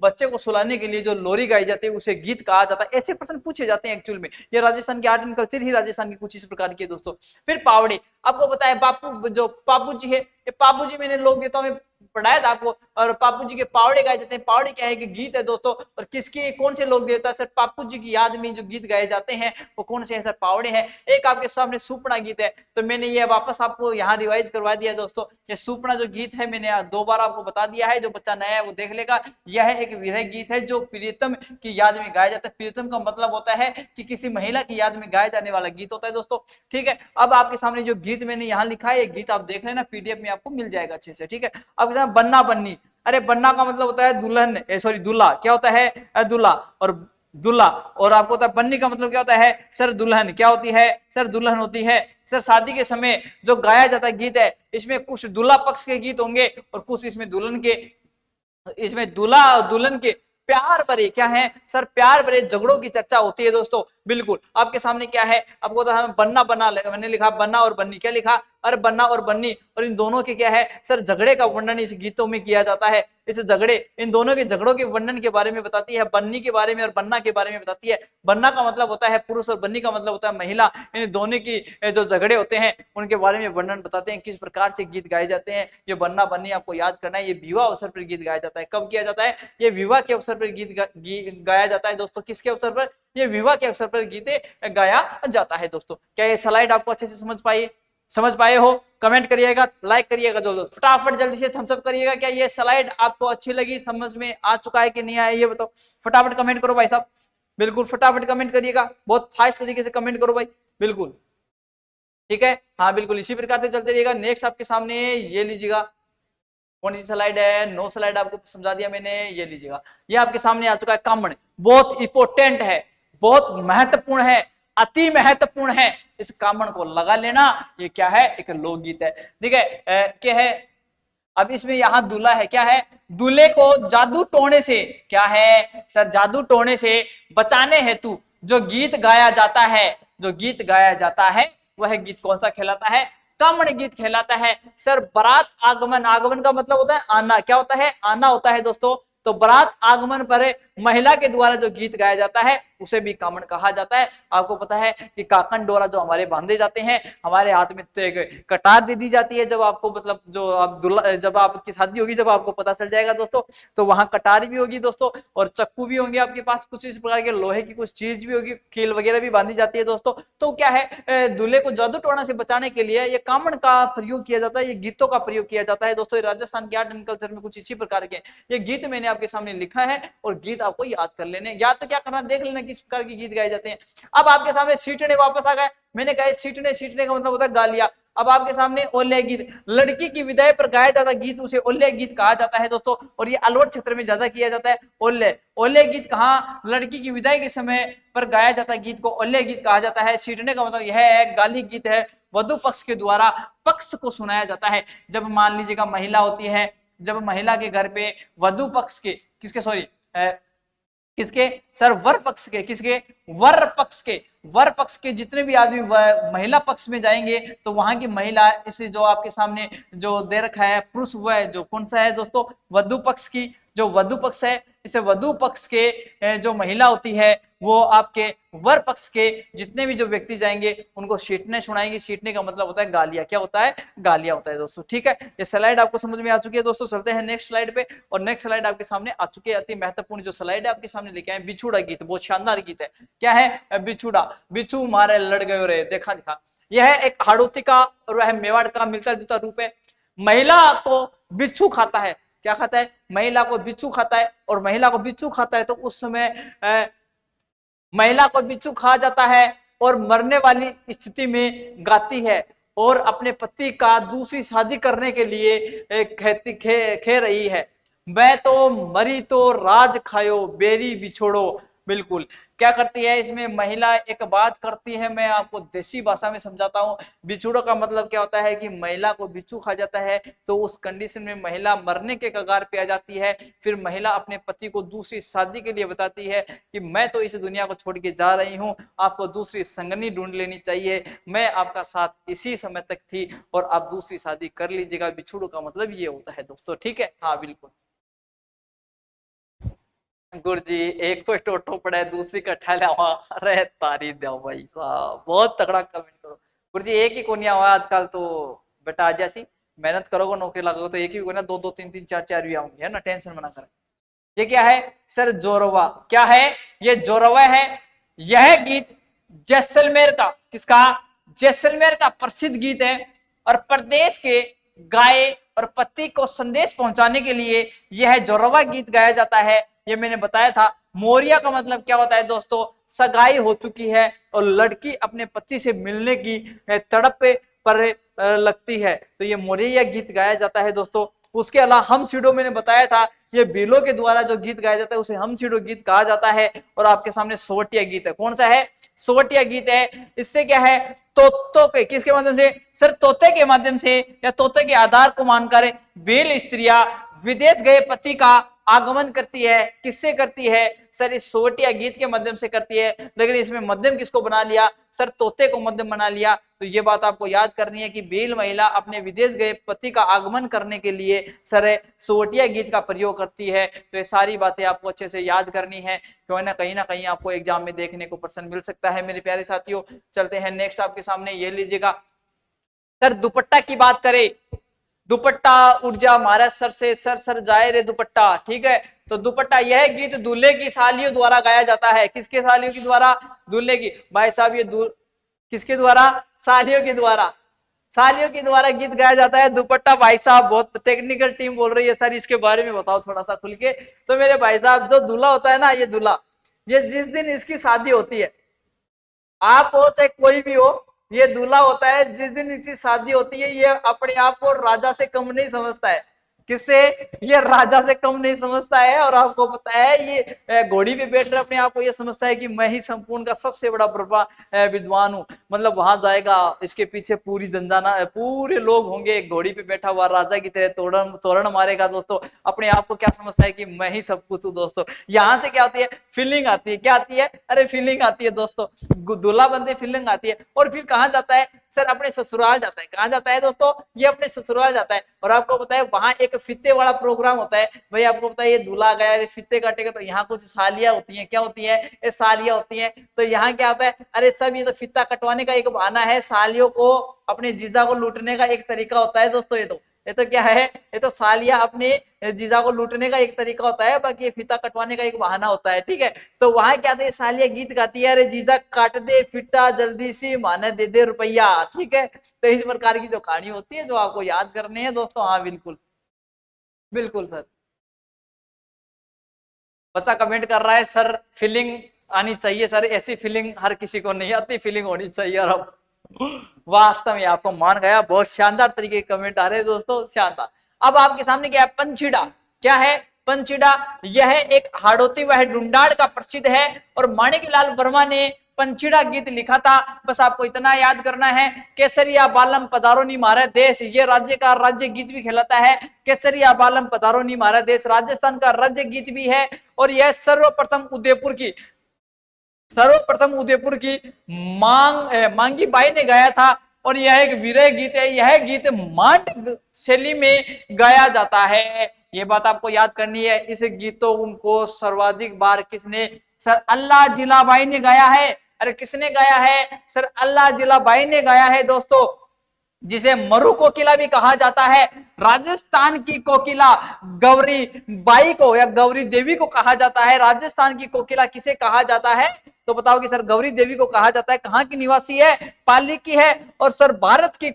बच्चे को सुलाने के लिए जो लोरी गाई जाती है उसे गीत कहा जाता है। ऐसे प्रश्न पूछे जाते हैं एक्चुअल में। ये राजस्थान की आर्ट एंड कल्चर ही राजस्थान की कुछ इस प्रकार की है दोस्तों। फिर पावड़े, आपको पता है बापू, जो पापू जी है, ये पापू जी मैंने लोकगीतों में पढ़ाया था आपको। और पापू जी के पावड़े गाए जाते हैं। पावड़े क्या है कि गीत है दोस्तों। और किसके, कौन से लोक देवता सर पापू जी की याद में जो गीत गाए जाते हैं वो कौन से हैं सर, पावड़े हैं। एक आपके सामने सुपना गीत है, तो मैंने ये वापस आपको यहाँ रिवाइज करवा दिया दोस्तों। ये सुपना जो गीत है मैंने 2 बार आपको बता दिया है, जो बच्चा नया है वो देख लेगा। यह एक विरह गीत है जो प्रीतम की याद में गाया जाता है। प्रीतम का मतलब होता है कि किसी महिला की याद में गाया जाने वाला गीत होता है दोस्तों। ठीक है, अब आपके सामने जो गीत मैंने यहाँ लिखा है, ये गीत आप देख लेना, पीडीएफ में आपको मिल जाएगा अच्छे से। ठीक है, अब बन्ना बन्नी, अरे बन्ना का मतलब होता है दुल्हन, सॉरी दूल्हा। क्या होता है, दूल्हा। और दूल्हा, और आपको होता है बन्नी का मतलब क्या होता है सर, दुल्हन। क्या होती है सर, दुल्हन होती है। सर शादी के समय जो गाया जाता है गीत है, इसमें कुछ दूल्हा पक्ष के गीत होंगे और कुछ इसमें दुल्हन के। इसमें दूल्हा और दुल्हन के प्यार भरे क्या है सर, प्यार भरे झगड़ों की चर्चा होती है दोस्तों। बिल्कुल आपके सामने क्या है, आपको तो बन्ना बन्ना, मैंने लिखा बन्ना और बन्नी। क्या लिखा, अरे बन्ना और बन्नी, और इन दोनों के क्या है सर, झगड़े का वर्णन इस गीतों में किया जाता है। इस झगड़े, इन दोनों के झगड़ों के वर्णन के बारे में बताती है, बन्नी के बारे में और बन्ना के बारे में बताती है। बन्ना का मतलब होता है पुरुष और बन्नी का मतलब होता है महिला। इन दोनों की जो झगड़े होते हैं उनके बारे में वर्णन बताते हैं, किस प्रकार से गीत गाए जाते हैं। ये बन्ना बन्नी आपको याद करना है। ये विवाह अवसर पर गीत गाया जाता है। कब किया जाता है, ये विवाह के अवसर पर गीत गाया जाता है दोस्तों। किसके अवसर पर, ये विवाह के अवसर पर गीते गाया जाता है दोस्तों। क्या ये स्लाइड आपको अच्छे से समझ पाए हो? कमेंट करिएगा, लाइक करिएगा, जो फटाफट जल्दी से थम्स अप करिएगा। क्या ये स्लाइड आपको अच्छी लगी, समझ में आ चुका है कि नहीं आया, ये बताओ। फटाफट कमेंट करो भाई साहब, बिल्कुल फटाफट कमेंट करिएगा, बहुत फास्ट तरीके से कमेंट करो भाई, बिल्कुल। ठीक है, हाँ बिल्कुल इसी प्रकार से चलते रहिएगा। नेक्स्ट आपके सामने ये लीजिएगा, कौन सी स्लाइड है, 9 स्लाइड आपको समझा दिया मैंने, ये लीजिएगा। ये आपके सामने आ चुका है कामण। बहुत इंपोर्टेंट है, बहुत महत्वपूर्ण है, अति महत्वपूर्ण है। इस कामण को लगा लेना। ये क्या है, एक लोकगीत है। ठीक है, क्या है, अब इसमें यहाँ दूल्हा है। क्या है, दूल्हे को जादू टोने से, क्या है सर, जादू टोने से बचाने हेतु जो गीत गाया जाता है, जो गीत गाया जाता है वह गीत कौन सा कहलाता है, कामण गीत कहलाता है। सर बारात आगमन, आगमन का मतलब होता है आना। क्या होता है, आना होता है दोस्तों। तो बारात आगमन पर महिला के द्वारा जो गीत गाया जाता है उसे भी कामण कहा जाता है। आपको पता है कि काकन डोरा जो हमारे बांधे जाते हैं, हमारे हाथ में तो एक कटार दे दी जाती है। जब आपको मतलब जो आप जब आपकी शादी होगी, जब आपको पता चल जाएगा दोस्तों, तो वहां कटार भी होगी दोस्तों, और चक्कू भी होंगे आपके पास, कुछ इस प्रकार के लोहे की कुछ चीज भी होगी, कील वगैरह भी बांधी जाती है दोस्तों। तो क्या है, दूल्हे को जादू टोना से बचाने के लिए ये कामण का प्रयोग किया जाता है, ये गीतों का प्रयोग किया जाता है दोस्तों। राजस्थान के आर्ट एंड कल्चर में कुछ इसी प्रकार के ये गीत मैंने आपके सामने लिखा है, और गीत आपको याद कर लेने, याद तो क्या करना, देख लेना किस प्रकार के गीत गाए जाते हैं। अब आपके सामने सीटने वापस आ गए। मैंने कहा सीटने, सीटने का मतलब होता है गालिया। अब आपके सामने ओल्हे गीत, लड़की की विदाई पर गाया जाता गीत उसे ओल्हे गीत कहा जाता है दोस्तों। और ये अलवर क्षेत्र में ज्यादा किया जाता है। ओल्हे, ओल्हे गीत कहाँ, लड़की की विदाई के समय पर गाया जाता है गीत को ओल्हे गीत कहा जाता है। सीटने का मतलब यह है गाली गीत है, वधु पक्ष के द्वारा पक्ष को सुनाया जाता है। जब मान लीजिएगा महिला होती है, जब महिला के घर पे वधु पक्ष के, किसके सॉरी किसके सर, वर पक्ष के, किसके, वर पक्ष के, वर पक्ष के जितने भी आदमी महिला पक्ष में जाएंगे तो वहां की महिला, इसे जो आपके सामने जो दे रखा है पुरुष, वह जो कौन सा है दोस्तों, वधु पक्ष की, जो वधु पक्ष है, इसे वधु पक्ष के जो महिला होती है वो आपके वर पक्ष के जितने भी जो व्यक्ति जाएंगे उनको सीटने सुनाएंगे। सीटने का मतलब होता है गालिया। क्या होता है, गालिया होता है दोस्तों। ठीक है, ये स्लाइड आपको समझ में आ चुकी है दोस्तों। चलते हैं नेक्स्ट स्लाइड पे, और नेक्स्ट स्लाइड आपके सामने आ चुकी है। अति महत्वपूर्ण जो स्लाइड है आपके सामने लेके आए, बिछुड़ा गीत, बहुत शानदार गीत है। क्या है, बिछुड़ा, बिच्छू मारे लड़ गए रे, देखा दिखा। यह एक हाड़ौती का और वह मेवाड़ का मिलता जुलता रूप है। महिला को बिच्छू खाता है। क्या खाता है, महिला को बिच्छू खाता है। और महिला को बिच्छू खाता है तो उस समय महिला को बिच्छू खा जाता है और मरने वाली स्थिति में गाती है और अपने पति का दूसरी शादी करने के लिए खे रही है। मैं तो मरी तो राज खायो बेरी बिछोड़ो, बिल्कुल। क्या करती है इसमें महिला, एक बात करती है, मैं आपको देसी भाषा में समझाता हूँ। बिछुड़ों का मतलब क्या होता है कि महिला को बिच्छू खा जाता है, तो उस कंडीशन में महिला मरने के कगार पे आ जाती है। फिर महिला अपने पति को दूसरी शादी के लिए बताती है कि मैं तो इस दुनिया को छोड़ के जा रही हूँ, आपको दूसरी संगनी ढूंढ लेनी चाहिए, मैं आपका साथ इसी समय तक थी और आप दूसरी शादी कर लीजिएगा। बिछुड़ों का मतलब ये होता है दोस्तों, ठीक है। हाँ बिल्कुल। गुरु जी, एक को टोटो पड़ा है, दूसरी का ठहला। अरे तारी दो भाई साहब, बहुत तगड़ा कमेंट करो। गुरु जी एक ही कोनिया हुआ आजकल तो, बेटा आज जैसी मेहनत करोगे नौकरी लगोगे तो एक ही कोनिया, दो दो तीन तीन चार चार भी आऊंगी, है ना, टेंशन मना कर। ये क्या है सर? जोरवा। क्या है ये? जोरवा है। यह गीत जैसलमेर का, किसका? जैसलमेर का प्रसिद्ध गीत है और प्रदेश के गाय और पति को संदेश पहुंचाने के लिए यह जोरवा गीत गाया जाता है। ये मैंने बताया था। मोरिया का मतलब क्या होता है दोस्तों? सगाई हो चुकी है और लड़की अपने पति से मिलने की तड़प पर लगती है, तो ये मोरिया गीत गाया जाता है दोस्तों। उसके अलावा हम सीडो मैंने बताया था, ये बीलों के द्वारा जो गीत गाया जाता है उसे हम सीडो गीत कहा जाता है। और आपके सामने सोवटिया गीत है। कौन सा है? सोवटिया गीत है। इससे क्या है? तोतों के, किसके माध्यम से सर? तोते के माध्यम से या तोते के आधार को मानकर बेल स्त्रियां विदेश गए पति का आगमन करती है। किससे करती है सर? इस सोवटिया गीत के माध्यम से करती है। लेकिन इसमें मध्यम किसको बना लिया सर? तोते को मध्यम बना लिया। तो ये बात आपको याद करनी है कि बेल महिला अपने विदेश गए पति का आगमन करने के लिए सर सोवटिया गीत का प्रयोग करती है। तो ये सारी बातें आपको अच्छे से याद करनी है, क्यों ना कहीं आपको एग्जाम में देखने को प्रश्न मिल सकता है मेरे प्यारे साथियों। चलते हैं नेक्स्ट आपके सामने, ये लीजिएगा सर। दुपट्टा की बात करें, दुपट्टा उड़ जा महाराज सर से, सर सर जाए रे दुपट्टा, ठीक है। तो दुपट्टा यह गीत दूल्हे की सालियों द्वारा गाया जाता है। किसके सालियों की द्वारा? दूल्हे की। भाई साहब ये किसके द्वारा? सालियों के द्वारा। सालियों के द्वारा गीत गाया जाता है दुपट्टा। भाई साहब बहुत टेक्निकल टीम बोल रही है सर, इसके बारे में बताओ थोड़ा सा खुल के। तो मेरे भाई साहब जो दूल्हा होता है ना, ये दूल्हा, ये जिस दिन इसकी शादी होती है, आप हो चाहे कोई भी हो, ये दूल्हा होता है जिस दिन इसकी शादी होती है, ये अपने आप को राजा से कम नहीं समझता है। किससे? ये राजा से कम नहीं समझता है। और आपको पता है ये घोड़ी पे बैठ रहे अपने आप को ये समझता है कि मैं ही संपूर्ण का सबसे बड़ा ब्रह्मा विद्वान हूँ। मतलब वहां जाएगा, इसके पीछे पूरी जनजाना, पूरे लोग होंगे, घोड़ी पे बैठा हुआ राजा की तरह तोरण तोरण मारेगा दोस्तों। अपने आप को क्या समझता है कि मैं ही सब कुछ हूँ दोस्तों। यहाँ से क्या होती है? फीलिंग आती है। क्या आती है? अरे फीलिंग आती है दोस्तों। दूल्हा बनते फीलिंग आती है। और फिर कहाँ जाता है सर? अपने ससुराल जाता है। कहाँ जाता है दोस्तों? ये अपने ससुराल जाता है। और आपको पता है वहां एक फित्ते वाला प्रोग्राम होता है। भाई आपको पता है ये दूल्हा गया, ये फित्ते काटेगा, तो यहाँ कुछ सालियां होती हैं। क्या होती है? ये सालियां होती हैं। तो यहाँ क्या होता है? अरे सब ये तो फित्ता कटवाने का एक बहाना है, सालियों को अपने जीजा को लूटने का एक तरीका होता है दोस्तों। ये तो क्या है? ये तो सालियां अपने जीजा को लूटने का एक तरीका होता है, बाकी ये फीता कटवाने का एक बहाना होता है, ठीक है। तो वहां क्या था? सालियां गीत गाती है, अरे जीजा काट दे फिट्टा जल्दी सी, माने दे दे रुपया, ठीक है। तो इस प्रकार की जो कहानी होती है जो आपको याद करनी है दोस्तों। हाँ बिल्कुल बिल्कुल सर। बच्चा कमेंट कर रहा है सर फीलिंग आनी चाहिए सर, ऐसी फीलिंग हर किसी को नहीं आती, फीलिंग होनी चाहिए। और अब वास्तव में आपको मान गया, बहुत शानदार तरीके के कमेंट आ रहे हैं दोस्तों, शानदार। अब आपके सामने क्या है? पंचीड़ा। क्या है? पंचीड़ा। यह एक हाड़ौती वह ढूंढाड़ का प्रसिद्ध है और माणिकलाल वर्मा ने पंचीड़ा गीत लिखा था। बस आपको इतना याद करना है। केसरिया बालम पधारो नी मारा देश, ये राज्य का राज्य गीत भी कहलाता है। केसरिया बालम पधारो नी मारा देश राजस्थान का राज्य गीत भी है। और यह सर्वप्रथम उदयपुर की मांगी बाई ने गाया था। और यह एक विरह गीत है। यह गीत मांड शैली में गाया जाता है। ये बात आपको याद करनी है। इस गीतों को सर्वाधिक बार किसने? सर अल्लाह जिलाबाई ने गाया है। अरे किसने गाया है सर? अल्लाह जिलाबाई ने गाया है दोस्तों, जिसे मरु कोकिला भी कहा जाता है। राजस्थान की कोकिला गौरी बाई को या गौरी देवी को कहा जाता है। राजस्थान की कोकिला किसे कहा जाता है? तो बताओ कि सर गौरी देवी को कहा जाता है। कहाँ की निवासी है? पाली की है। और सर भारत की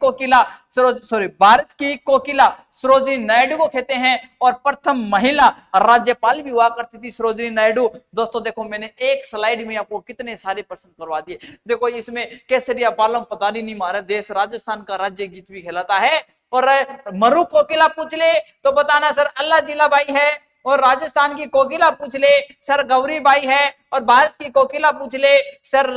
कोकिला सरोजिनी नायडू को कहते हैं। और प्रथम महिला राज्यपाल भी हुआ करती थी सरोजिनी नायडू। दोस्तों देखो मैंने एक स्लाइड में आपको कितने सारे प्रश्न करवा दिए। देखो इसमें केसरिया बालम पधारी मारा देश राजस्थान का राज्य गीत भी कहलाता है। और मरु कोकिला पूछ ले तो बताना सर अल्लाह जिलाबाई है, और राजस्थान की कोकिला पूछ ले सर गौरी बाई है, और भारत की कोकिला पूछ ले सर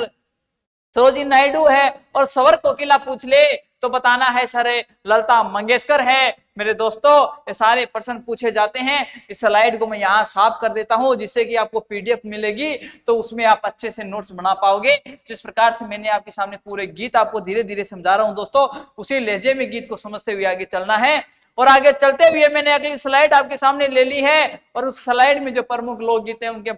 सरोजिनी नायडू है, और स्वर कोकिला पूछ ले तो बताना है सर लता मंगेशकर है। मेरे दोस्तों ये सारे प्रश्न पूछे जाते हैं। इस स्लाइड को मैं यहाँ साफ कर देता हूँ जिससे कि आपको पीडीएफ मिलेगी तो उसमें आप अच्छे से नोट्स बना पाओगे। जिस प्रकार से मैंने आपके सामने पूरे गीत आपको धीरे धीरे समझा रहा हूँ दोस्तों, उसी लहजे में गीत को समझते हुए आगे चलना है। और आगे चलते हुए मैंने अगली स्लाइड आपके सामने ले ली है, और उस स्लाइड में जो प्रमुख लोकगीत हैं उनके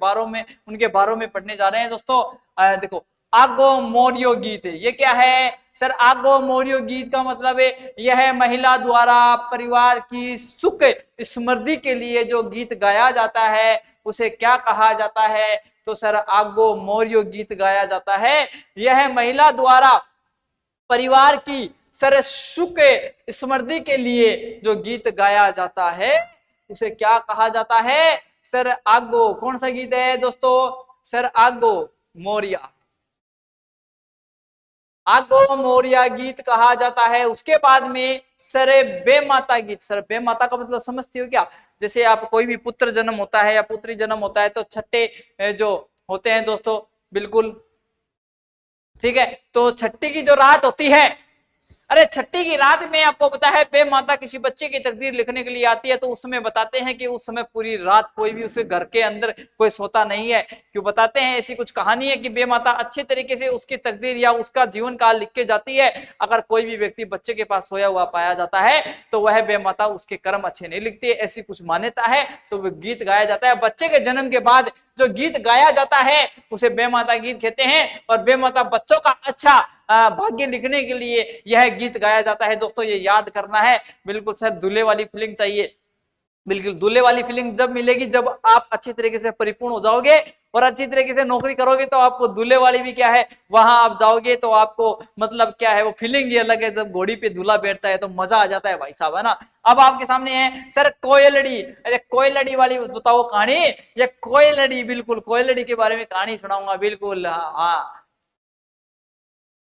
बारों में पढ़ने जा रहे हैं दोस्तों। देखो आगो मोरियो गीत, ये क्या है सर? आगो मोरियो गीत का मतलब है यह महिला द्वारा परिवार की सुख समृद्धि के लिए जो गीत गाया जाता है उसे क्या कहा जाता है? तो सर आगो मोरियो गीत गाया जाता है। यह महिला द्वारा परिवार की सर सुख समृद्धि के लिए जो गीत गाया जाता है उसे क्या कहा जाता है? सर आगो, कौन सा गीत है दोस्तों? सर आगो मोरिया, आगो मोरिया गीत कहा जाता है। उसके बाद में सर बेमाता गीत। सर बेमाता का मतलब समझती हो क्या? जैसे आप कोई भी पुत्र जन्म होता है या पुत्री जन्म होता है तो छठे जो होते हैं दोस्तों, बिल्कुल ठीक है, तो छठी की जो रात होती है, अरे छठी की रात में आपको पता है बेमाता किसी बच्चे की तकदीर लिखने के लिए आती है, तो उस समय बताते हैं कि उस समय पूरी रात कोई भी उसके घर के अंदर कोई सोता नहीं है। क्यों बताते हैं? ऐसी कुछ कहानी है कि बेमाता अच्छे तरीके से उसकी तकदीर या उसका जीवन काल लिख के जाती है। अगर कोई भी व्यक्ति बच्चे के पास सोया हुआ पाया जाता है तो वह बेमाता उसके कर्म अच्छे नहीं लिखती है, ऐसी कुछ मान्यता है। तो वह गीत गाया जाता है बच्चे के जन्म के बाद। जो गीत गाया जाता है उसे बेमाता गीत कहते हैं, और बेमाता बच्चों का अच्छा भाग्य लिखने के लिए यह गीत गाया जाता है दोस्तों। ये याद करना है। बिल्कुल सर दूल्हे वाली फीलिंग चाहिए, बिल्कुल दूल्हे वाली फीलिंग जब मिलेगी जब आप अच्छी तरीके से परिपूर्ण हो जाओगे और अच्छी तरीके से नौकरी करोगे तो आपको दूल्हे वाली भी क्या है, वहां आप जाओगे तो आपको मतलब क्या है वो फीलिंग ही अलग है। जब घोड़ी पे दूल्हा बैठता है तो मजा आ जाता है भाई साहब, है ना। अब आपके सामने है सर कोयलड़ी। अरे कोयलड़ी वाली बताओ कहानी। ये कोयलड़ी, बिल्कुल कोयलड़ी के बारे में कहानी सुनाऊंगा, बिल्कुल। हाँ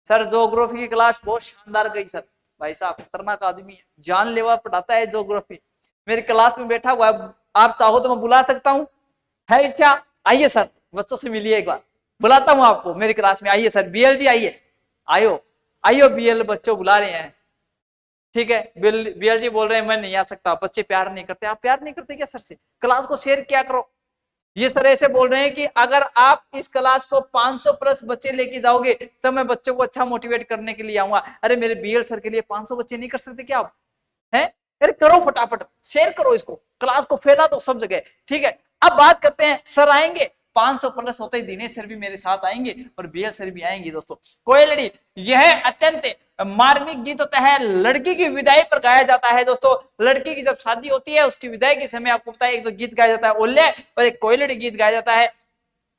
सर ज्योग्राफी की क्लास बहुत शानदार गई सर। भाई साहब खतरनाक आदमी है, जानलेवा पढ़ाता है ज्योग्राफी। मेरी क्लास में बैठा हुआ है, आप चाहो तो मैं बुला सकता हूँ, है इच्छा? आइए सर बच्चों से मिलिए, एक बार बुलाता हूँ आपको मेरी क्लास में। आइए सर बीएल जी आइए, आयो आइयो बीएल, बच्चों बुला रहे हैं। ठीक है बीएल जी बोल रहे हैं मैं नहीं आ सकता, बच्चे प्यार नहीं करते। आप प्यार नहीं करते क्या सर से? क्लास को शेयर क्या करो। ये सर ऐसे बोल रहे हैं कि अगर आप इस क्लास को 500 प्लस बच्चे लेके जाओगे तो मैं बच्चों को अच्छा मोटिवेट करने के लिए आऊंगा। अरे मेरे बीएल सर के लिए 500 बच्चे नहीं कर सकते क्या आप? हैं? अरे करो फटाफट, शेयर करो इसको, क्लास को फैला दो सब जगह। ठीक है अब बात करते हैं, सर आएंगे 500 प्लस होते ही दिनेश सर भी मेरे साथ आएंगे और बीएल सर भी आएंगे दोस्तों। कोयलड़ी यह अत्यंत मार्मिक गीत होता है, लड़की की विदाई पर गाया जाता है दोस्तों। लड़की की जब शादी होती है उसकी विदाई के समय आपको पता है एक तो गीत गाया जाता है ओल्ले और एक कोयलड़ी गीत गाया जाता है।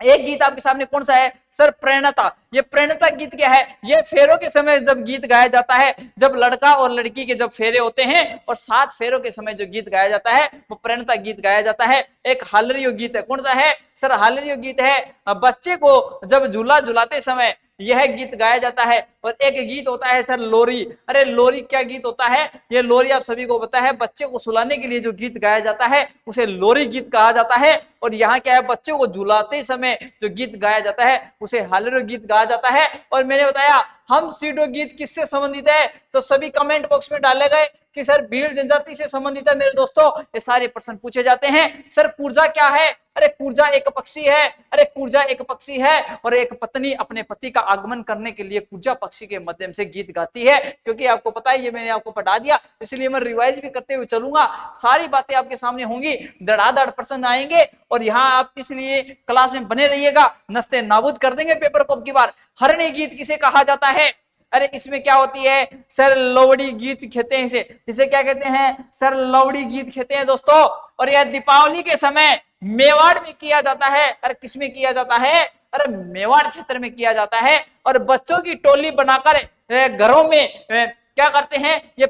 एक गीत आपके सामने कौन सा है सर? प्रेरणता। ये प्रेरणता गीत क्या है? ये फेरों के समय जब गीत गाया जाता है, जब लड़का और लड़की के जब फेरे होते हैं और 7 फेरों के समय जो गीत गाया जाता है वो प्रेरणता गीत गाया जाता है। एक हालरियो गीत है, कौन सा है सर? हालरियो गीत है बच्चे को जब झूला झुलाते समय यह गीत गाया जाता है। और एक गीत होता है सर लोरी। अरे लोरी क्या गीत होता है? ये लोरी आप सभी को पता है, बच्चे को सुलाने के लिए जो गीत गाया जाता है उसे लोरी गीत कहा जाता है। और यहाँ क्या है, बच्चों को झुलाते समय जो गीत गाया जाता है उसे हालरियो गीत कहा जाता है। और मैंने बताया हम सीडो गीत किससे संबंधित है, तो सभी कमेंट बॉक्स में डाले गए कि सर भील जनजाति से संबंधित है। मेरे दोस्तों ये सारे प्रश्न पूछे जाते हैं। सर कूर्जा क्या है? अरे कूर्जा एक पक्षी है। अरे कूर्जा एक पक्षी है और एक पत्नी अपने पति का आगमन करने के लिए कूर्जा पक्षी के माध्यम से गीत गाती है। क्योंकि आपको पता है ये मैंने आपको पढ़ा दिया, इसलिए मैं रिवाइज भी करते हुए चलूंगा। सारी बातें आपके सामने होंगी, धड़ाधड़ प्रश्न आएंगे और यहाँ आप इसलिए क्लास में बने रहिएगा, नस्ते नाबूद कर देंगे पेपर को अब की बार। हरणी गीत किसे कहा जाता है? अरे इसमें क्या होती है सर? लोवड़ी गीत कहते हैं इसे क्या कहते हैं सर? लोवड़ी गीत कहते हैं दोस्तों। और यह दीपावली के समय मेवाड़ में किया जाता है। अरे किसमें किया जाता है? अरे मेवाड़ क्षेत्र में किया जाता है। और बच्चों की टोली बनाकर घरों में क्या करते हैं, ये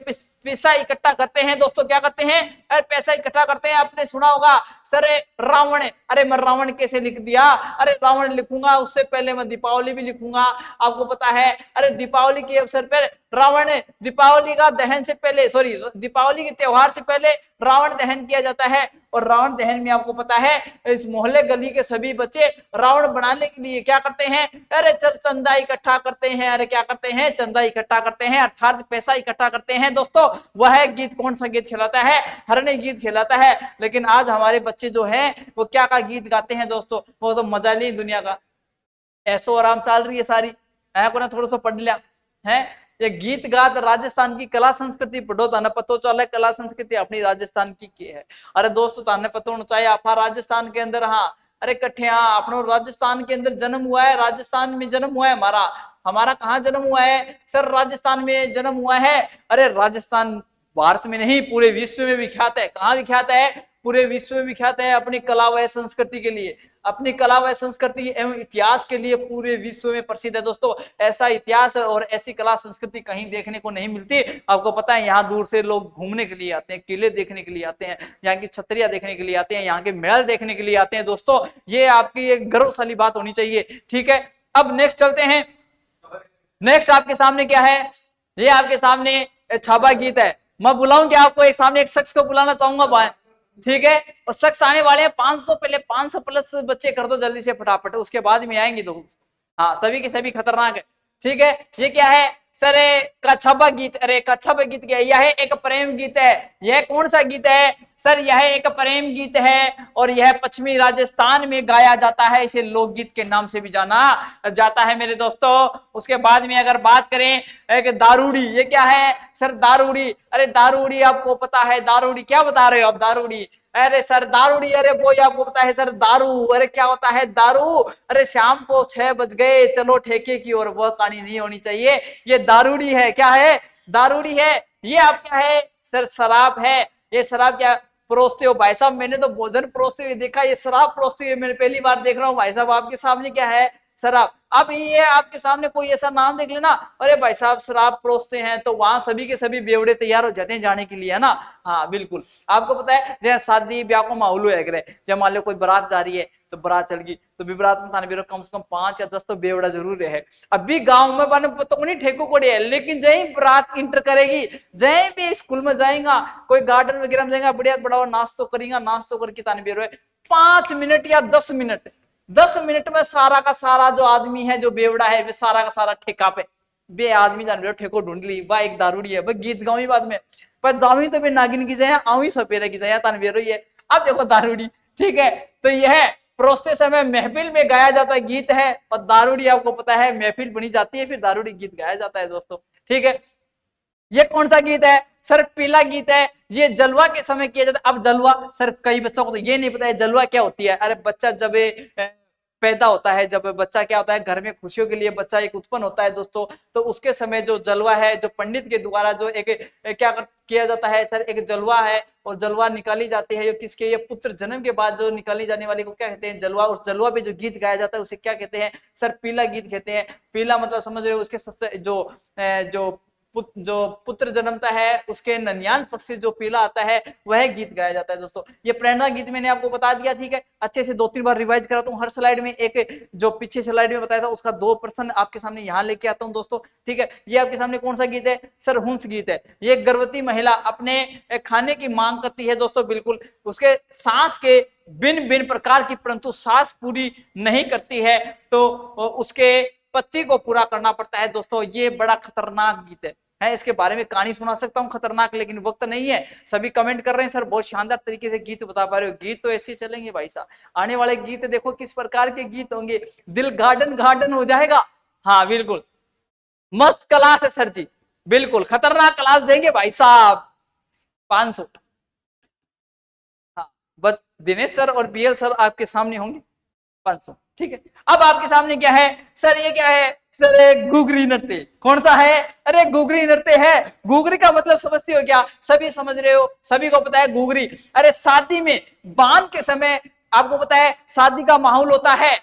पैसा इकट्ठा करते हैं दोस्तों। क्या करते हैं? अरे पैसा इकट्ठा करते हैं। आपने सुना होगा सर रावण, अरे मैं रावण कैसे लिख दिया? अरे रावण लिखूंगा उससे पहले मैं दीपावली भी लिखूंगा। आपको पता है अरे दीपावली के अवसर पर रावण, दीपावली का दहन से पहले, सॉरी दीपावली के त्योहार से पहले रावण दहन किया जाता है। और रावण दहन में आपको पता है इस मोहल्ले गली के सभी बच्चे रावण बनाने के लिए क्या करते हैं, अरे चल चंदा इकट्ठा करते हैं, अरे क्या करते हैं, चंदा इकट्ठा करते हैं, अर्थात पैसा इकट्ठा करते हैं। दोस्तों वह गीत कौन सा गीत खिलाता है, हरणी गीत खिलाता है। लेकिन आज हमारे बच्चे जो है वो क्या का गीत गाते हैं दोस्तों, वो तो मजा नहीं दुनिया का, ऐसो आराम चल रही है सारी है को थोड़ा सा पढ़ लिया है। ये गीत गात राजस्थान की कला संस्कृति पढ़ो ताने पतो चले, कला संस्कृति अपनी राजस्थान की है। अरे दोस्तों ताने पतो होना चाहिए आपा राजस्थान के अंदर, हाँ अरे कट्ठे हाँ अपनो राजस्थान के अंदर जन्म हुआ है, राजस्थान में जन्म हुआ है हमारा। हमारा कहाँ जन्म हुआ है सर, राजस्थान में जन्म हुआ है। अरे राजस्थान भारत में नहीं पूरे विश्व में विख्यात है। कहाँ विख्यात है, पूरे विश्व में विख्यात है अपनी कला व संस्कृति के लिए, अपनी कला व संस्कृति एवं इतिहास के लिए पूरे विश्व में प्रसिद्ध है। दोस्तों ऐसा इतिहास और ऐसी कला संस्कृति कहीं देखने को नहीं मिलती। आपको पता है यहाँ दूर से लोग घूमने के लिए आते हैं, किले देखने के लिए आते हैं, यहाँ की छतरियां देखने के लिए आते हैं, यहाँ के महल देखने के लिए आते हैं। दोस्तों ये आपकी एक गौरवशाली बात होनी चाहिए। ठीक है, अब नेक्स्ट चलते हैं। नेक्स्ट आपके सामने क्या है, ये आपके सामने छाबा गीत है। मैं बुलाऊं क्या आपको, एक सामने एक शख्स को बुलाना चाहूंगा, ठीक है। और शख्स आने वाले हैं 500, पहले 500 प्लस बच्चे कर दो जल्दी से फटाफट, उसके बाद में आएंगे दो। हाँ सभी के सभी खतरनाक है। ठीक है, ये क्या है सर, कच्छपा गीत। अरे कच्छपा गीत क्या है, यह एक प्रेम गीत है। यह कौन सा गीत है सर, यह एक प्रेम गीत है और यह पश्चिमी राजस्थान में गाया जाता है, इसे लोकगीत के नाम से भी जाना जाता है मेरे दोस्तों। उसके बाद में अगर बात करें एक दारूड़ी, ये क्या है सर, दारूड़ी। अरे दारूड़ी आपको पता है, दारूड़ी क्या बता रहे हो आप, दारूड़ी। अरे सर दारूड़ी, अरे वो आपको पता है सर दारू। अरे क्या होता है दारू, अरे शाम को 6 बज गए चलो ठेके की ओर, वह कहानी नहीं होनी चाहिए। ये दारूड़ी है, क्या है, दारूड़ी है। ये आप क्या है सर, शराब है। ये शराब क्या परोसते हो भाई साहब, मैंने तो भोजन परोसते हुए देखा, ये शराब परोसते हुए मैंने पहली बार देख रहा हूँ भाई साहब। आपके सामने क्या है, शराब। अब ये आपके सामने कोई ऐसा नाम देख लेना, अरे भाई साहब शराब परोसते हैं, तो वहां सभी के सभी बेवड़े तैयार हो जाते हैं जाने के लिए, है ना। हाँ बिल्कुल, आपको पता है जैसे शादी ब्याह को माहौल है, जब मान लो कोई बारात जा रही है तो बारात चल गई, तो बारात में थाने कम से कम 5 या 10 तो बेवड़ा जरूर है। अभी गांव में बने तो नहीं ठेको को है, लेकिन जय बारात इंटर करेगी, जय भी स्कूल में जाएगा, कोई गार्डन वगैरह में जाएगा, बढ़िया बड़ा नाश्तो करेगा, नाश्तो करके ताने बेरो 5 मिनट या 10 मिनट, 10 मिनट में सारा का सारा जो आदमी है, जो बेवड़ा है, वे सारा का सारा ठेका पे बे आदमी जान ठेको ढूंढ ली, वह एक दारूड़ी है, वह गीत गाँव बाद में पर जावी तो भी नागिन की जाए, आवी सपेरे की जाए, तान बेरो ये। अब देखो दारूड़ी, ठीक है, तो यह परोसते समय महफिल में गाया जाता है गीत है, और दारूड़ी आपको पता है महफिल बनी जाती है, फिर दारूड़ी गीत गाया जाता है दोस्तों। ठीक है, ये कौन सा गीत है सर, पीला गीत है। ये जलवा के समय किया जाता है। अब जलवा सर कई बच्चों को तो ये नहीं पता है जलवा क्या होती है। अरे बच्चा जब पैदा होता है, जब बच्चा क्या होता है, घर में खुशियों के लिए बच्चा एक उत्पन्न होता है दोस्तों, तो उसके समय जो जलवा है, जो पंडित के द्वारा जो एक क्या किया जाता है सर, एक जलवा है, और जलवा निकाली जाती है, जो किसके, ये पुत्र जन्म के बाद जो निकाली जाने वाली को क्या कहते हैं, जलवा। उस जलवा पे जो गीत गाया जाता है उसे क्या कहते हैं सर, पीला गीत कहते हैं। पीला मतलब समझ रहे हो, उसके जो पुत्र जन्मता है उसके ननियान पक्ष से जो पीला आता है वह गीत गाया जाता है दोस्तों। ये प्रेरणा गीत मैंने आपको बता दिया, ठीक है, अच्छे से 2-3 बार रिवाइज कराता हूँ। हर स्लाइड में एक जो पीछे स्लाइड में बताया था उसका 2% आपके सामने यहाँ लेके आता हूँ दोस्तों। ठीक है, ये आपके सामने कौन सा गीत है सर, हुंस गीत है। ये गर्भवती महिला अपने खाने की मांग करती है दोस्तों, बिल्कुल उसके सांस के भिन्न भिन्न प्रकार की, परंतु सांस पूरी नहीं करती है तो उसके पति को पूरा करना पड़ता है दोस्तों। ये बड़ा खतरनाक गीत है, इसके बारे में कहानी सुना सकता हूँ खतरनाक, लेकिन वक्त नहीं है। सभी कमेंट कर रहे हैं सर बहुत शानदार तरीके से गीत बता पा रहे हो, गीत तो ऐसे चलेंगे भाई साहब। आने वाले गीत देखो किस प्रकार के गीत होंगे, दिल गार्डन गार्डन हो जाएगा। हाँ बिल्कुल, मस्त क्लास है सर जी, बिल्कुल खतरनाक क्लास देंगे भाई साहब। 500, हाँ बस दिनेश सर और बीएल सर आपके सामने होंगे 500। ठीक है, अब आपके सामने क्या है सर, ये क्या है सर, गुगरी नृत्य। कौन सा है, अरे गुगरी नृत्य है। गुगरी का मतलब समझते हो क्या, सभी समझ रहे हो, सभी को पता है गुगरी। अरे शादी में बांध के समय आपको पता है शादी का माहौल होता है,